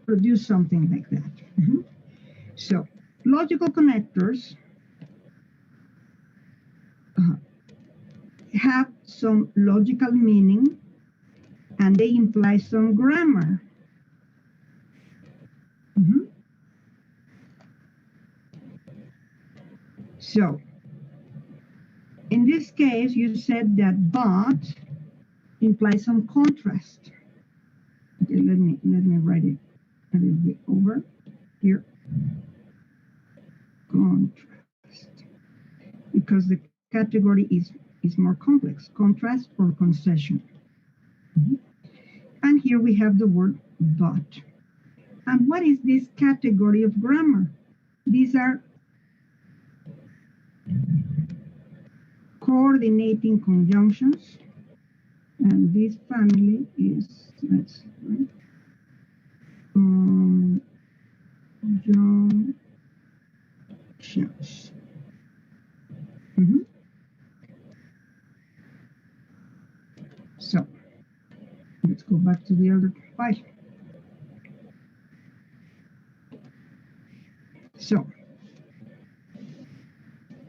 [SPEAKER 3] produce something like that. So logical connectors have some logical meaning and they imply some grammar. So in this case, you said that but implies some contrast. Okay, let me write it a little bit over here. Contrast, because the category is more complex. Contrast or concession. And here we have the word but. And what is this category of grammar? These are coordinating conjunctions, and this family is, let's see, right? Conjunctions. So let's go back to the other file. So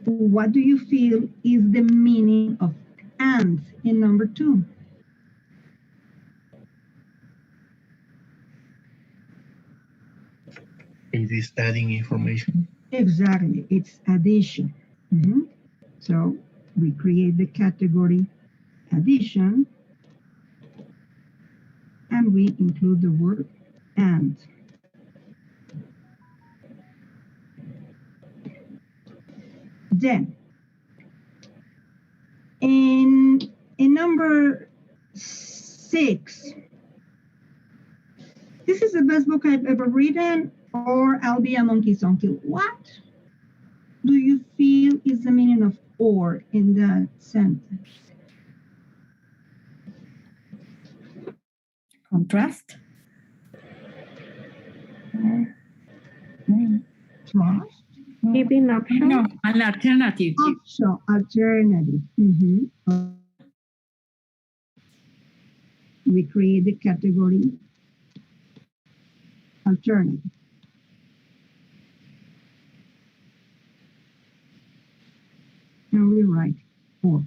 [SPEAKER 3] what do you feel is the meaning of and in number 2?
[SPEAKER 5] It is adding information.
[SPEAKER 3] Exactly, it's addition. So we create the category addition and we include the word and. Then in number 6, this is the best book I've ever written, or I'll be a monkey's uncle. What do you feel is the meaning of or in that sentence?
[SPEAKER 13] Contrast.
[SPEAKER 3] Trust.
[SPEAKER 2] Giving option.
[SPEAKER 13] No, an alternative.
[SPEAKER 3] Option, alternative. We create the category alternative. And we write or.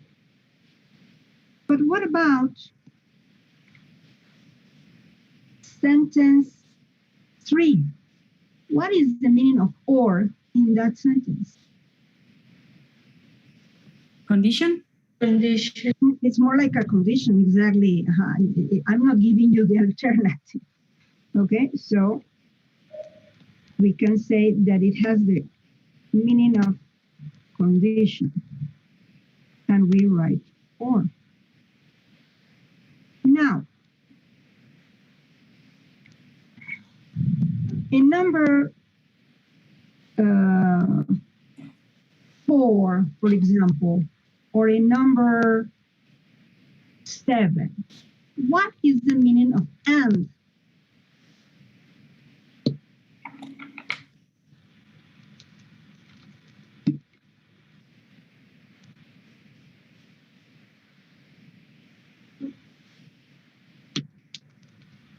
[SPEAKER 3] But what about sentence 3? What is the meaning of or in that sentence?
[SPEAKER 12] Condition?
[SPEAKER 3] Condition. It's more like a condition, exactly. I'm not giving you the alternative. Okay, so we can say that it has the meaning of condition. And we write or. Now, in number 4, for example, or in number 7, what is the meaning of and?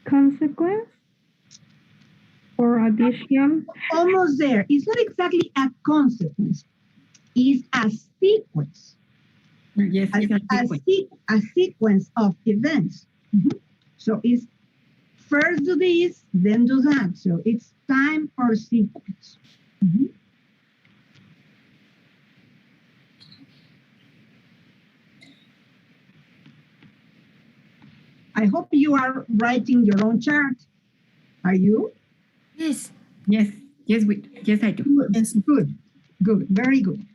[SPEAKER 2] Consequence or addition?
[SPEAKER 3] Almost there. It's not exactly a consequence. It's a sequence.
[SPEAKER 13] Yes,
[SPEAKER 3] a sequence of events. So it's first do this, then do that. So it's time or sequence. I hope you are writing your own chart. Are you?
[SPEAKER 13] Yes. Yes, I do.
[SPEAKER 3] Good, good, very good.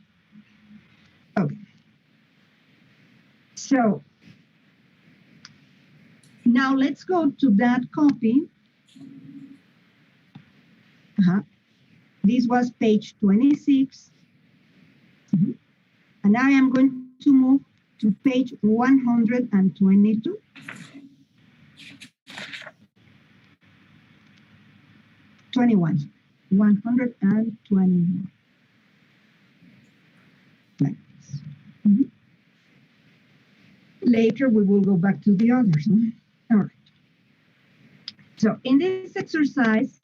[SPEAKER 3] Okay. So now let's go to that copy. This was page 26. And now I am going to move to page 122. Like this. later we will go back to the others. No? All right. So in this exercise,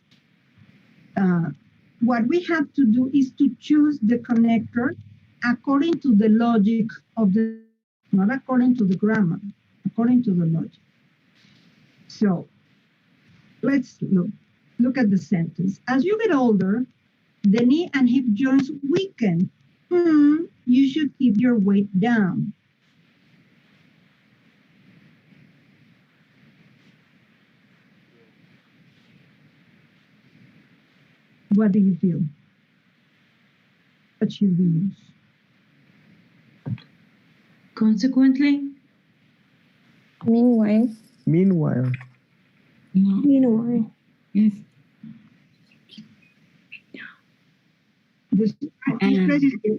[SPEAKER 3] what we have to do is to choose the connector according to the logic of the, not according to the grammar, according to the logic. So let's look at the sentence. As you get older, the knee and hip joints weaken. You should keep your weight down. What do you feel? What should we use?
[SPEAKER 12] Consequently?
[SPEAKER 9] Meanwhile.
[SPEAKER 10] Meanwhile.
[SPEAKER 9] Meanwhile.
[SPEAKER 13] Yes.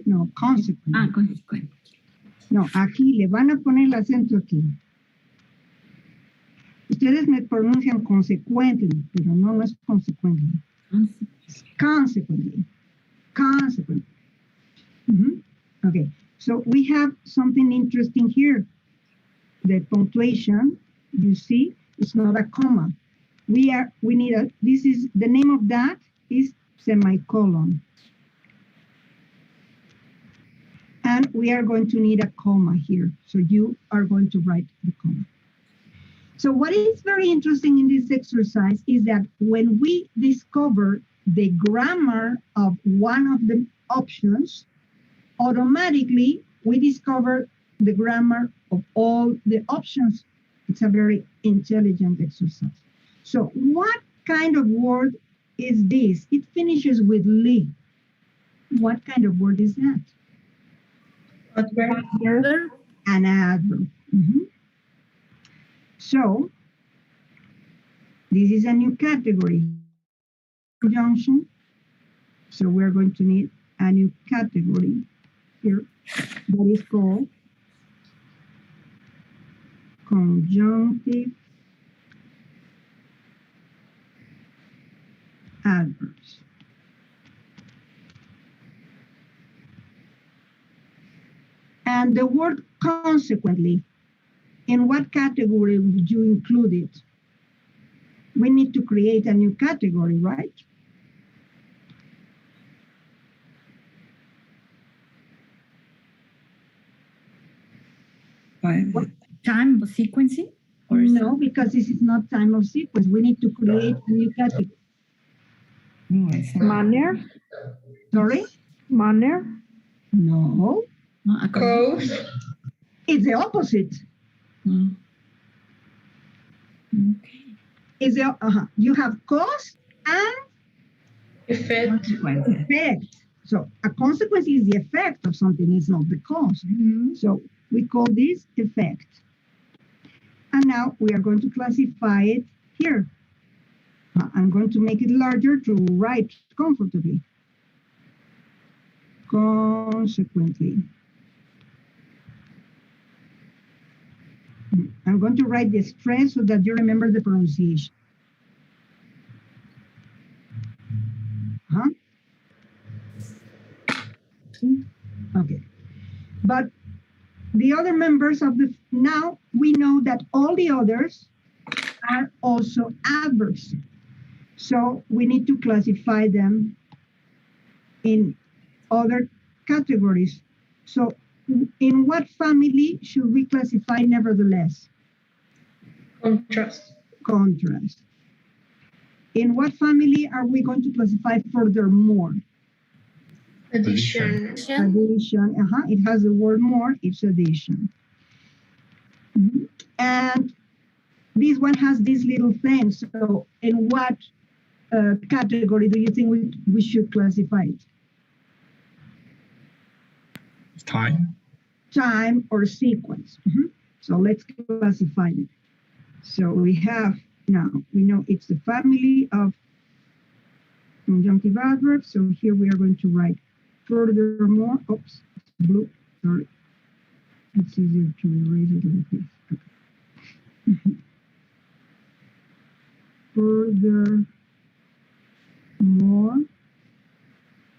[SPEAKER 3] No, consequently.
[SPEAKER 13] Consequently.
[SPEAKER 3] No, aquí le van a poner el acento aquí. Ustedes me pronuncian consequently, pero no es consequently. Consequently. Consequently. Okay, so we have something interesting here. The punctuation, you see, it's not a comma. We need a, this is, the name of that is semicolon. And we are going to need a comma here. So you are going to write the comma. So what is very interesting in this exercise is that when we discover the grammar of one of the options, automatically we discover the grammar of all the options. It's a very intelligent exercise. So what kind of word is this? It finishes with "li." What kind of word is that?
[SPEAKER 4] Adverb.
[SPEAKER 3] An adverb. So this is a new category. Conjunction. So we're going to need a new category here that is called conjunctive adverbs. And the word consequently, in what category would you include it? We need to create a new category, right?
[SPEAKER 13] Time of sequencing? Or
[SPEAKER 3] no, because this is not time of sequence. We need to create a new category.
[SPEAKER 13] Manner?
[SPEAKER 3] Sorry?
[SPEAKER 13] Manner?
[SPEAKER 3] No.
[SPEAKER 4] Cause.
[SPEAKER 3] It's the opposite. Is the you have cause and
[SPEAKER 4] Effect.
[SPEAKER 3] effect. So a consequence is the effect of something, it's not the cause. So we call this effect. And now we are going to classify it here. I'm going to make it larger to write comfortably. Consequently. I'm going to write the stress so that you remember the pronunciation. Okay. But the other members of the, now we know that all the others are also adverbs. So we need to classify them in other categories. So in what family should we classify nevertheless?
[SPEAKER 4] Contrast.
[SPEAKER 3] Contrast. In what family are we going to classify furthermore?
[SPEAKER 4] Addition.
[SPEAKER 3] Addition. It has the word more, it's addition. And this one has this little thing. So in what category do you think we should classify it?
[SPEAKER 5] Time.
[SPEAKER 3] Time or sequence. So let's classify it. So we have, now we know it's the family of conjunctive adverbs. So here we are going to write furthermore. Oops, blue, sorry. It's easier to erase it like this. Okay. Furthermore.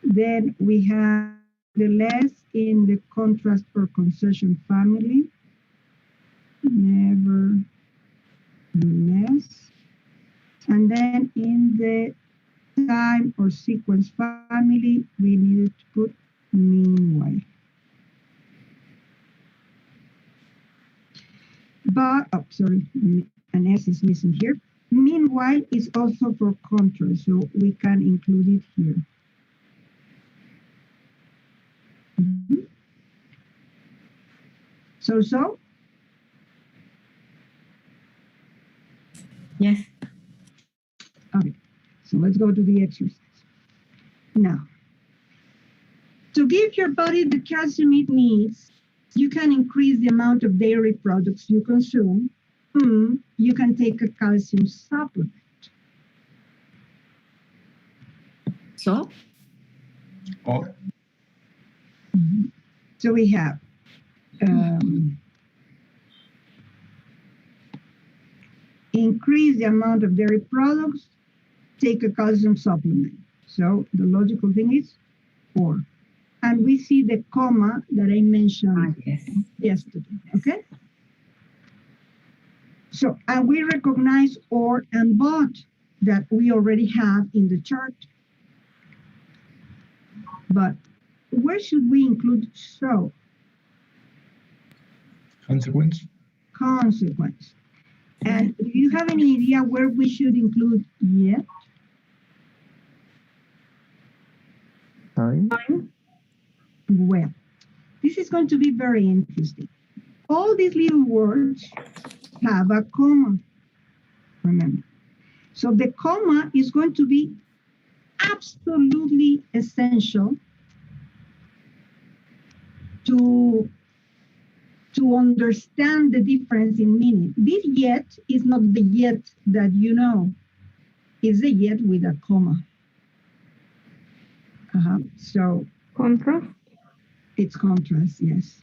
[SPEAKER 3] Then we have the less in the contrast or concession family. nevertheless. And then in the time or sequence family, we needed to put meanwhile. But, oh, sorry, an S is missing here. Meanwhile is also for contrast, so we can include it here. Mhm. So?
[SPEAKER 13] Yes.
[SPEAKER 3] Okay, so let's go to the exercise. Now, to give your body the calcium it needs, you can increase the amount of dairy products you consume. You can take a calcium supplement.
[SPEAKER 13] So?
[SPEAKER 5] Oh,
[SPEAKER 3] So we have increase the amount of dairy products, take a calcium supplement. So the logical thing is or. And we see the comma that I mentioned yesterday, okay? So, and we recognize or and but that we already have in the chart. But where should we include so?
[SPEAKER 5] consequence.
[SPEAKER 3] Consequence. And do you have any idea where we should include yet?
[SPEAKER 10] Time.
[SPEAKER 3] Well, this is going to be very interesting. All these little words have a comma, remember. So the comma is going to be absolutely essential to understand the difference in meaning. This yet is not the yet that you know. It's the yet with a comma. So
[SPEAKER 2] Contrast?
[SPEAKER 3] It's contrast, yes.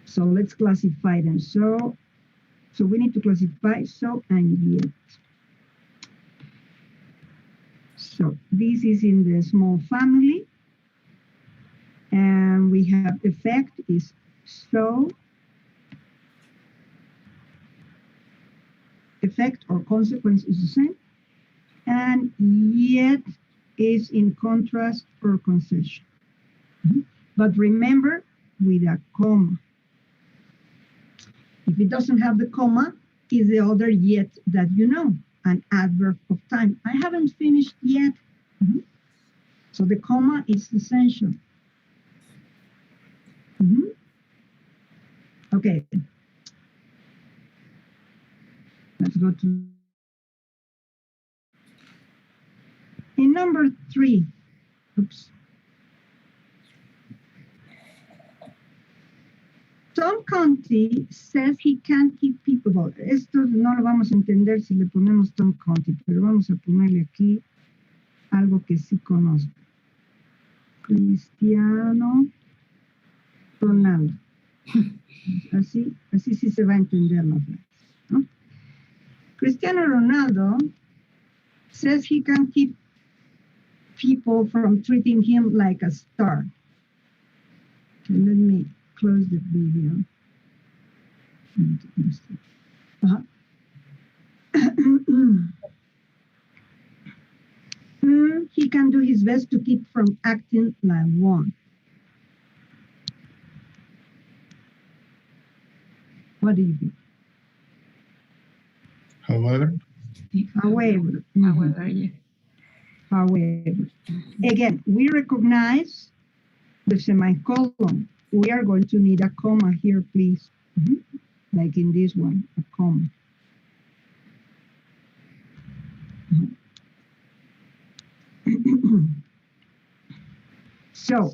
[SPEAKER 3] So let's classify them. So we need to classify so and yet. So this is in the small family. And we have effect is so. Effect or consequence is the same. And yet is in contrast or concession. But remember, with a comma. If it doesn't have the comma, is the other yet that you know, an adverb of time. I haven't finished yet. So the comma is essential. Okay. Let's go to in number 3. Oops. Tom Conti says he can't keep people. Well, esto no lo vamos a entender si le ponemos Tom Conti, pero vamos a ponerle aquí algo que sí conozco. Cristiano Ronaldo. Así sí se va a entender la frase, ¿no? Cristiano Ronaldo says he can keep people from treating him like a star. Okay, let me close the video. He can do his best to keep from acting like one. What do you think?
[SPEAKER 5] However.
[SPEAKER 3] However.
[SPEAKER 13] Yeah.
[SPEAKER 3] However. Again, we recognize the semicolon. We are going to need a comma here, please. Like in this one, a comma. So,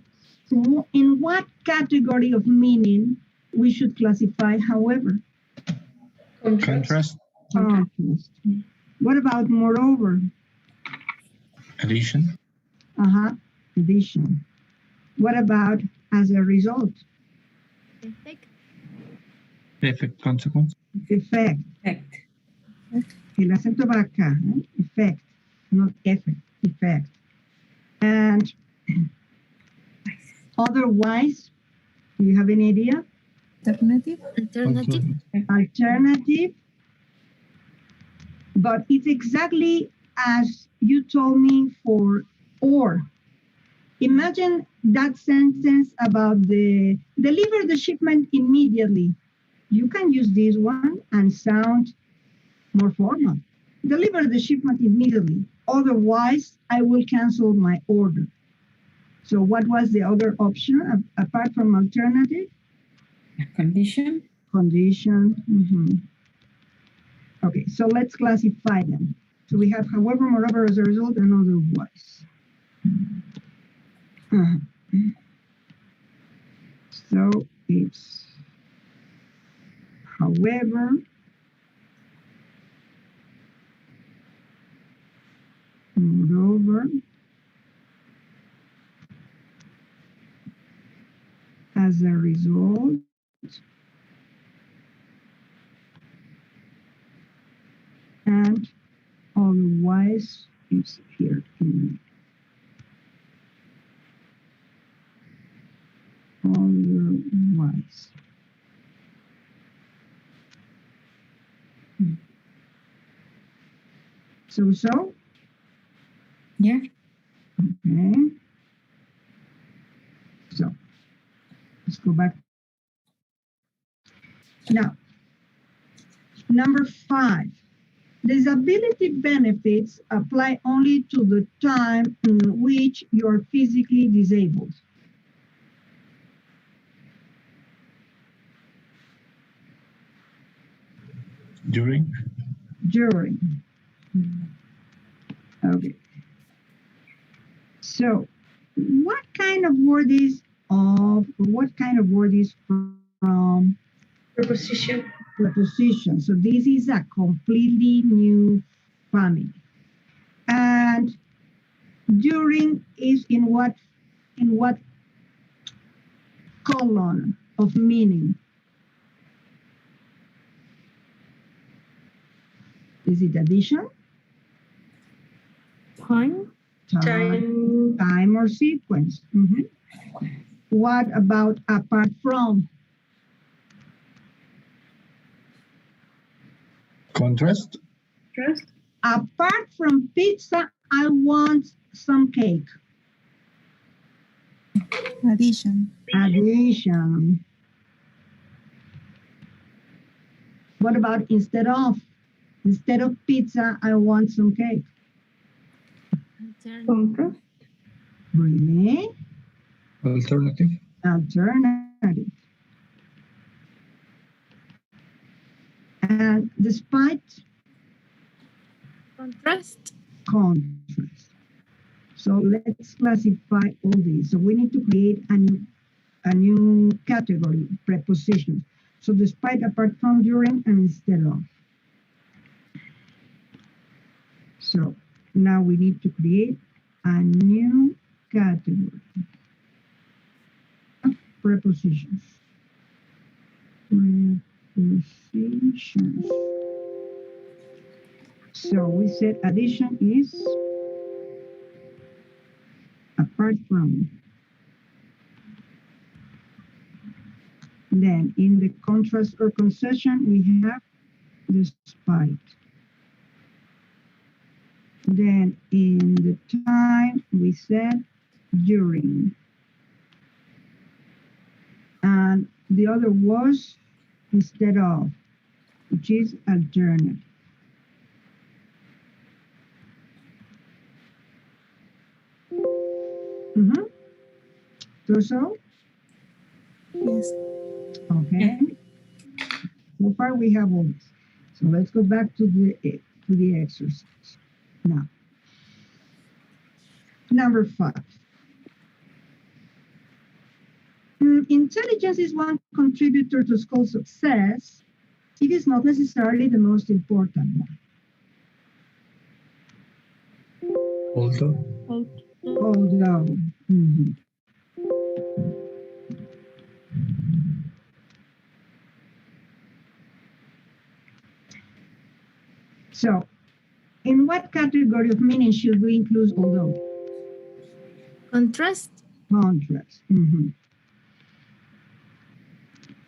[SPEAKER 3] in what category of meaning we should classify however?
[SPEAKER 5] Contrast.
[SPEAKER 3] Contrast. What about moreover?
[SPEAKER 5] Addition.
[SPEAKER 3] Addition. What about as a result?
[SPEAKER 5] Effect, consequence.
[SPEAKER 3] Effect. El acento va acá, ¿eh? Effect, not effect, effect. And otherwise, do you have any idea?
[SPEAKER 11] Alternative.
[SPEAKER 3] Alternative. But it's exactly as you told me for or. Imagine that sentence about the deliver the shipment immediately. You can use this one and sound more formal. Deliver the shipment immediately. Otherwise, I will cancel my order. So what was the other option apart from alternative?
[SPEAKER 13] Condition.
[SPEAKER 3] Condition. Okay, so let's classify them. So we have however, moreover, as a result, and otherwise. So it's however, moreover, as a result, and otherwise it's here in otherwise. So?
[SPEAKER 13] Yeah.
[SPEAKER 3] Okay. So, let's go back. Now, number 5. Disability benefits apply only to the time in which you are physically disabled.
[SPEAKER 5] During.
[SPEAKER 3] Okay. So, what kind of word is from
[SPEAKER 6] Preposition.
[SPEAKER 3] Preposition. So this is a completely new family. And during is in what column of meaning? Is it addition?
[SPEAKER 2] Time
[SPEAKER 3] or sequence? What about apart from?
[SPEAKER 5] Contrast.
[SPEAKER 3] Apart from pizza, I want some cake.
[SPEAKER 11] Addition.
[SPEAKER 3] What about instead of? Instead of pizza, I want some cake.
[SPEAKER 2] Contrast.
[SPEAKER 3] Really?
[SPEAKER 5] Alternative.
[SPEAKER 3] And despite?
[SPEAKER 8] Contrast.
[SPEAKER 3] So let's classify all these. So we need to create a new category, prepositions. So despite, apart from, during, and instead of. So now we need to create a new category of prepositions. So we said addition is apart from. Then in the contrast or concession, we have despite. Then in the time, we said during. And the other was instead of, which is alternative. So?
[SPEAKER 11] Yes.
[SPEAKER 3] Okay. So far we have all this. So let's go back to the exercise. Now, number 5. Intelligence is one contributor to school success. It is not necessarily the most important one. Although. So, in what category of meaning should we include although?
[SPEAKER 8] Contrast.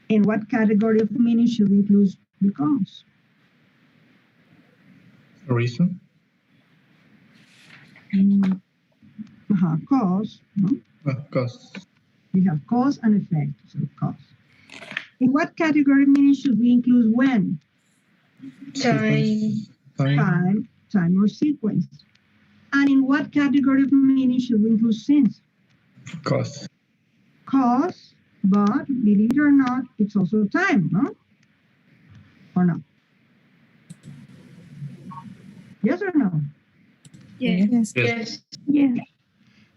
[SPEAKER 3] In what category of meaning should we include because?
[SPEAKER 5] Reason.
[SPEAKER 3] Cause. No?
[SPEAKER 5] Cause.
[SPEAKER 3] We have cause and effect, so cause. In what category of meaning should we include when?
[SPEAKER 6] Time.
[SPEAKER 3] Time or sequence. And in what category of meaning should we include since?
[SPEAKER 5] Cause.
[SPEAKER 3] Cause, but believe it or not, it's also time, no? Or not? Yes or no?
[SPEAKER 4] Yes.
[SPEAKER 6] Yes.
[SPEAKER 2] Yes.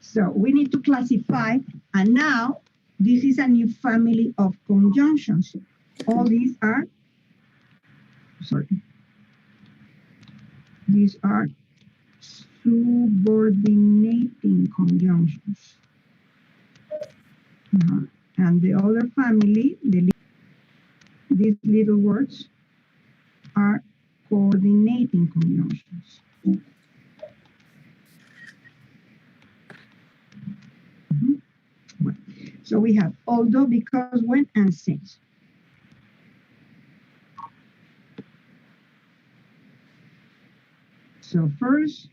[SPEAKER 3] So we need to classify, and now this is a new family of conjunctions. All these are, these are subordinating conjunctions. And the other family, these little words, are coordinating conjunctions. So we have although, because, when, and since. So first,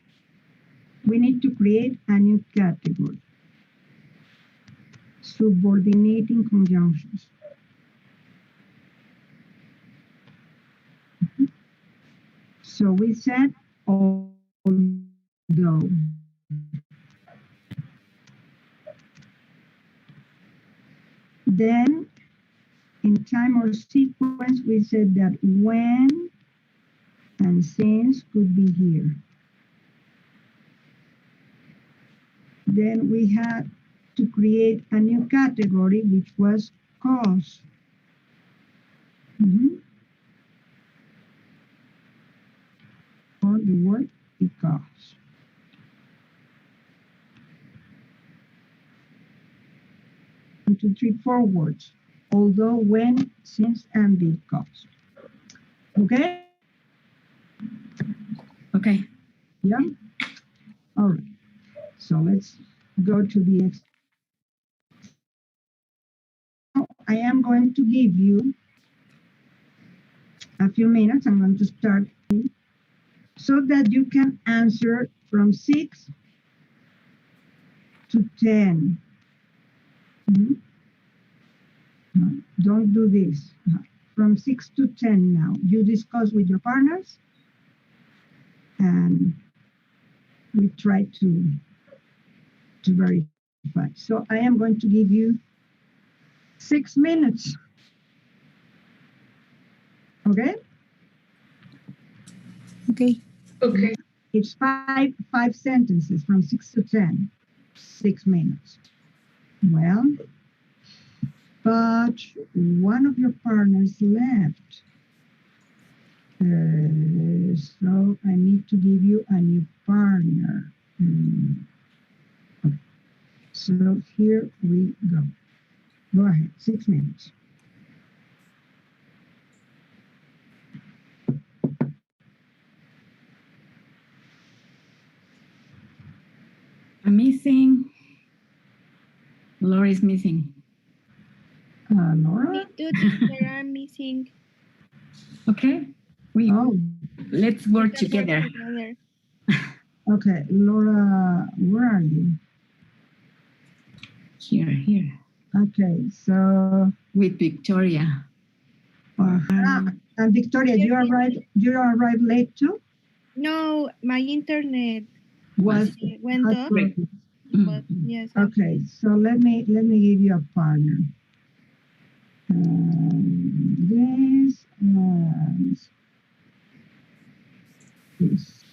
[SPEAKER 3] we need to create a new category. Subordinating conjunctions. So we said although. Then in time or sequence, we said that when and since could be here. Then we had to create a new category, which was cause. Or the word because. 1, 2, 3, 4 words. Although, when, since, and because. Okay?
[SPEAKER 13] Okay.
[SPEAKER 3] Yeah? All right. So let's go to the I am going to give you a few minutes. I'm going to start so that you can answer from 6 to 10. Don't do this. From 6 to 10 now. You discuss with your partners and we try to verify. So I am going to give you 6 minutes. Okay?
[SPEAKER 11] Okay.
[SPEAKER 6] Okay.
[SPEAKER 3] It's five sentences from 6 to 10. 6 minutes. Well, but one of your partners left. So I need to give you a new partner. Okay. So here we go. Go ahead, 6 minutes.
[SPEAKER 13] I'm missing. Laura is missing.
[SPEAKER 3] Laura?
[SPEAKER 4] Me too, teacher, I'm missing.
[SPEAKER 13] Okay. Let's work together.
[SPEAKER 3] Okay, Laura, where are you?
[SPEAKER 13] Here.
[SPEAKER 3] Okay, so
[SPEAKER 13] with Victoria.
[SPEAKER 3] And Victoria, you arrived late too?
[SPEAKER 4] No, my internet
[SPEAKER 3] went
[SPEAKER 4] up. But yes.
[SPEAKER 3] Okay, so let me give you a partner. This and this.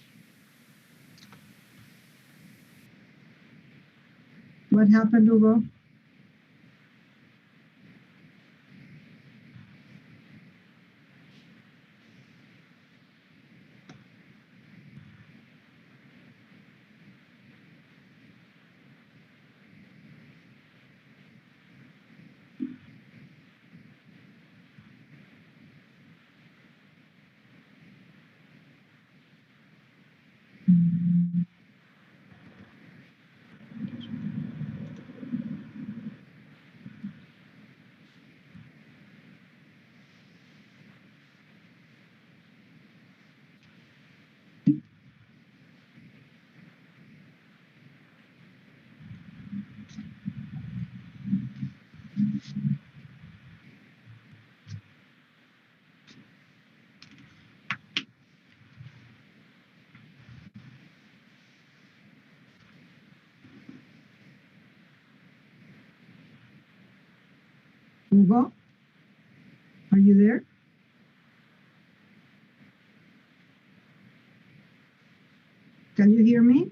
[SPEAKER 3] What happened, Hugo? Hugo, are you there? Can you hear me?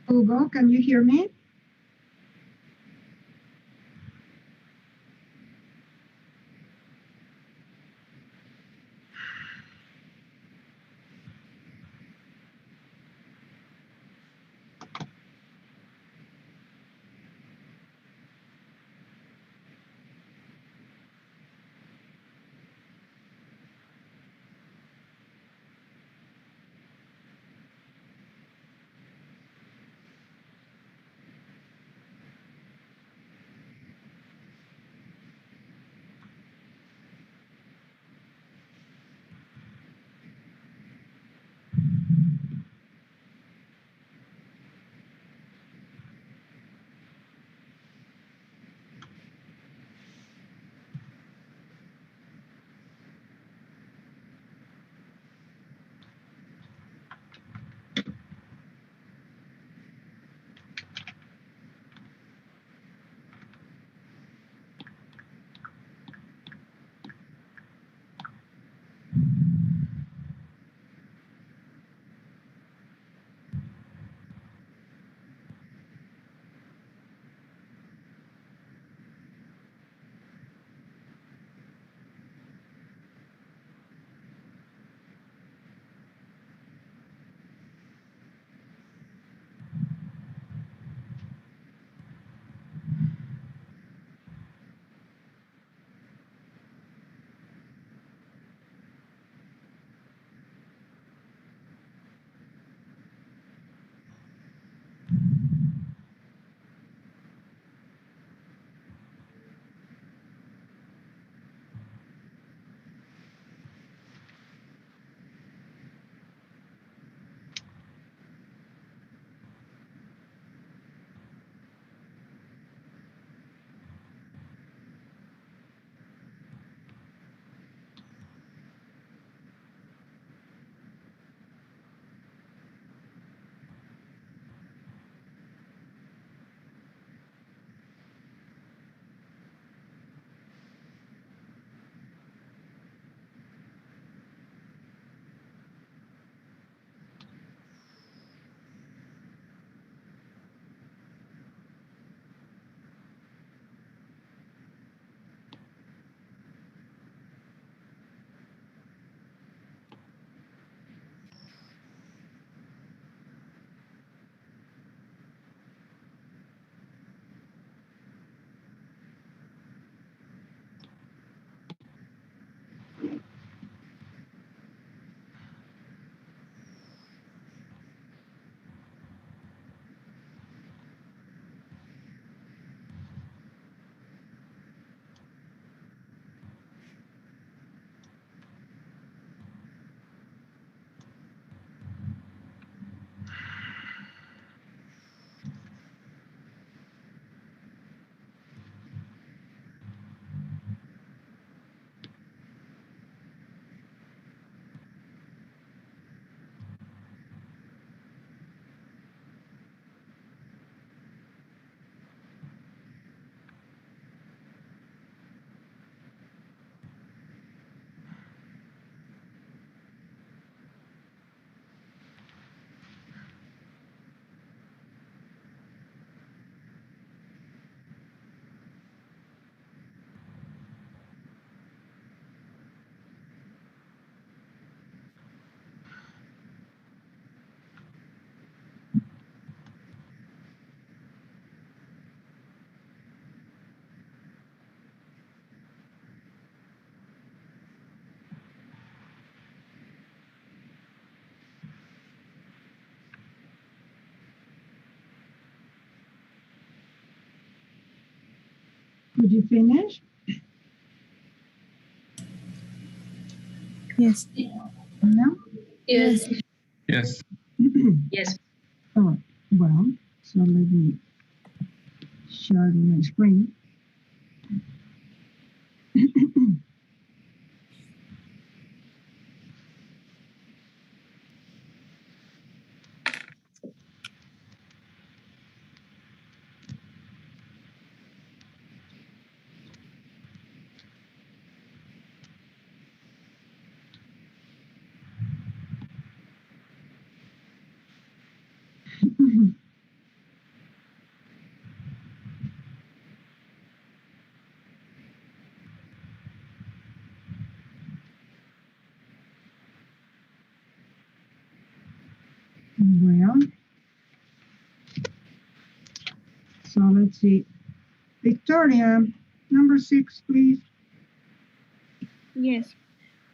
[SPEAKER 3] Hugo, can you hear me? Could you finish?
[SPEAKER 11] Yes.
[SPEAKER 3] No?
[SPEAKER 4] Yes.
[SPEAKER 5] Yes.
[SPEAKER 4] Yes.
[SPEAKER 3] Oh, well, so let me share my screen. Well, so let's see. Victoria, number 6, please.
[SPEAKER 14] Yes.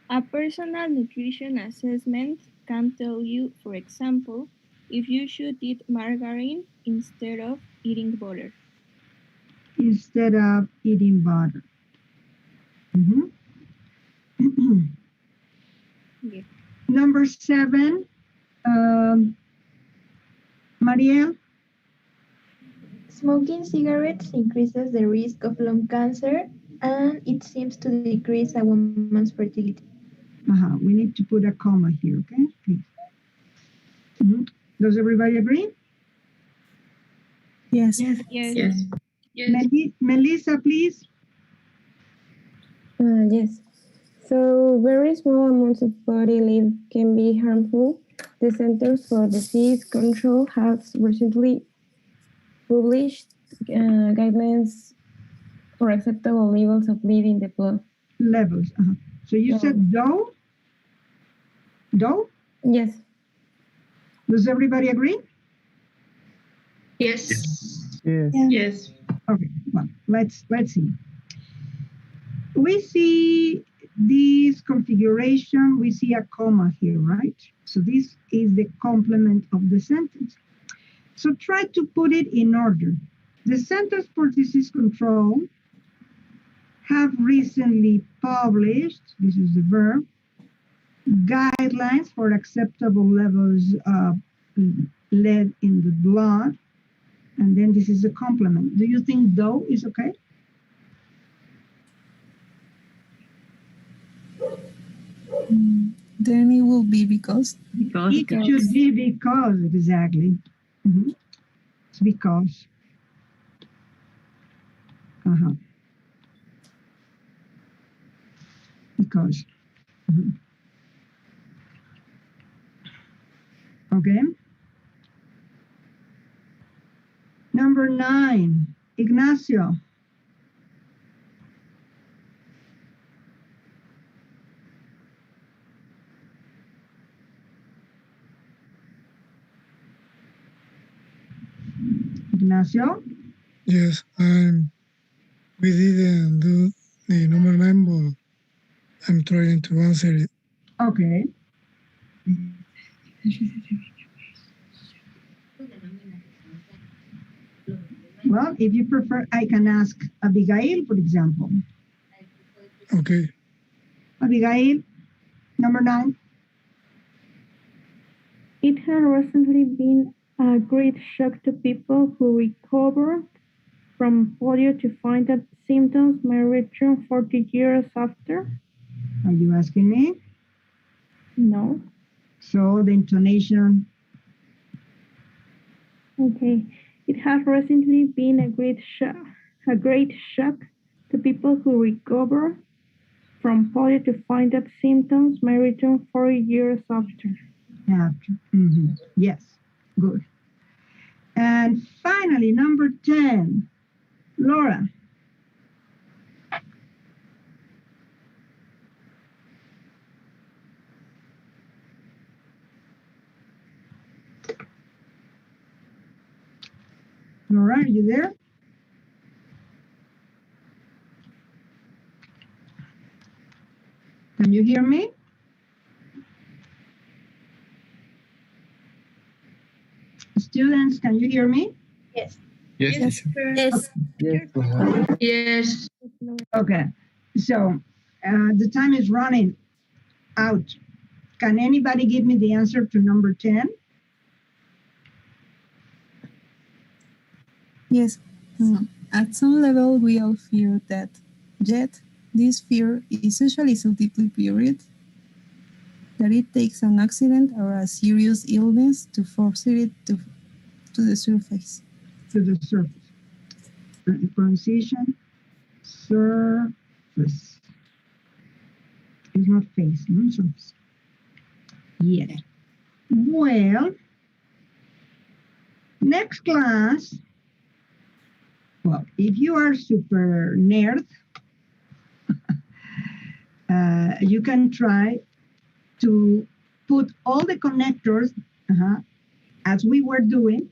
[SPEAKER 14] A personal nutrition assessment can tell you, for example, if you should eat margarine instead of eating butter.
[SPEAKER 3] Instead of eating butter. Mhm.
[SPEAKER 14] Yes.
[SPEAKER 3] Number 7, Mariel.
[SPEAKER 2] Smoking cigarettes increases the risk of lung cancer and it seems to decrease a woman's fertility.
[SPEAKER 3] We need to put a comma here, okay? Please. Does everybody agree?
[SPEAKER 11] Yes.
[SPEAKER 14] Yes.
[SPEAKER 4] Yes.
[SPEAKER 3] Melissa, please.
[SPEAKER 9] Yes. So very small amounts of body lead can be harmful. The Centers for Disease Control has recently published guidelines for acceptable levels of lead in the blood.
[SPEAKER 3] Levels. So you said dough? Dough?
[SPEAKER 9] Yes.
[SPEAKER 3] Does everybody agree?
[SPEAKER 4] Yes.
[SPEAKER 10] Yes.
[SPEAKER 4] Yes.
[SPEAKER 3] Okay, well, let's see. We see this configuration, we see a comma here, right? So this is the complement of the sentence. So try to put it in order. The Centers for Disease Control have recently published, this is the verb, guidelines for acceptable levels of lead in the blood. And then this is the complement. Do you think though is okay?
[SPEAKER 11] Then it will be because.
[SPEAKER 3] It should be because, exactly. It's because. Because. Okay. Number 9, Ignacio. Ignacio?
[SPEAKER 15] Yes, we didn't do the number 9, but I'm trying to answer it.
[SPEAKER 3] Okay. Well, if you prefer, I can ask Abigail, for example.
[SPEAKER 15] Okay.
[SPEAKER 3] Abigail, number 9.
[SPEAKER 16] It has recently been a great shock to people who recovered from polio to find that symptoms may return 40 years after.
[SPEAKER 3] Are you asking me?
[SPEAKER 16] No.
[SPEAKER 3] So the intonation.
[SPEAKER 16] Okay. It has recently been a great shock to people who recover from polio to find that symptoms may return 40 years after.
[SPEAKER 3] Yes, good. And finally, number 10, Laura. Laura, are you there? Can you hear me? Students, can you hear me?
[SPEAKER 2] Yes.
[SPEAKER 5] Yes,
[SPEAKER 11] Yes.
[SPEAKER 5] teacher.
[SPEAKER 8] Yes.
[SPEAKER 12] Yes.
[SPEAKER 3] Okay. So the time is running out. Can anybody give me the answer to number 10?
[SPEAKER 11] Yes. At some level, we all fear that. Yet, this fear is usually so deeply buried that it takes an accident or a serious illness to force it to the surface.
[SPEAKER 3] To the surface. Pronunciation, surface. It's not face, no surface. Yeah. Well, next class, well, if you are super nerd, you can try to put all the connectors, as we were doing,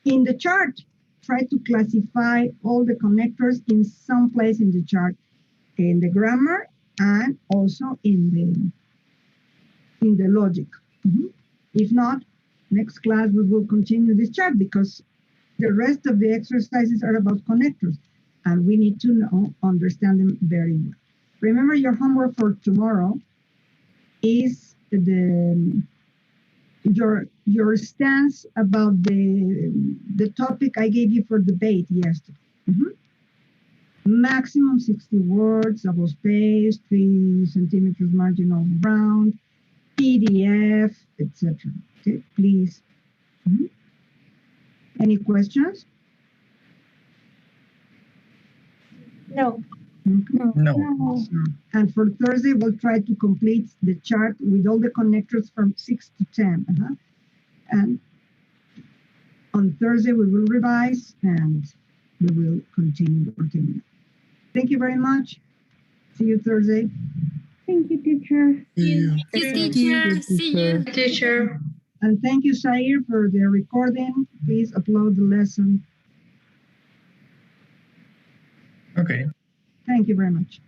[SPEAKER 3] in the chart. Try to classify all the connectors in some place in the chart, in the grammar and also in the logic. If not, next class we will continue this chart because the rest of the exercises are about connectors and we need to understand them very well. Remember, your homework for tomorrow is your stance about the topic I gave you for debate yesterday. Maximum 60 words, double space, 3 centimeters margin all around, PDF, etc. Okay, please. Any questions?
[SPEAKER 2] No.
[SPEAKER 10] No.
[SPEAKER 3] And for Thursday, we'll try to complete the chart with all the connectors from 6 to 10. And on Thursday, we will revise and we will continue working. Thank you very much. See you Thursday.
[SPEAKER 2] Thank you, teacher.
[SPEAKER 8] Thank you, teacher. See you.
[SPEAKER 12] Teacher.
[SPEAKER 3] And thank you, Sair, for the recording. Please upload the lesson.
[SPEAKER 5] Okay.
[SPEAKER 3] Thank you very much.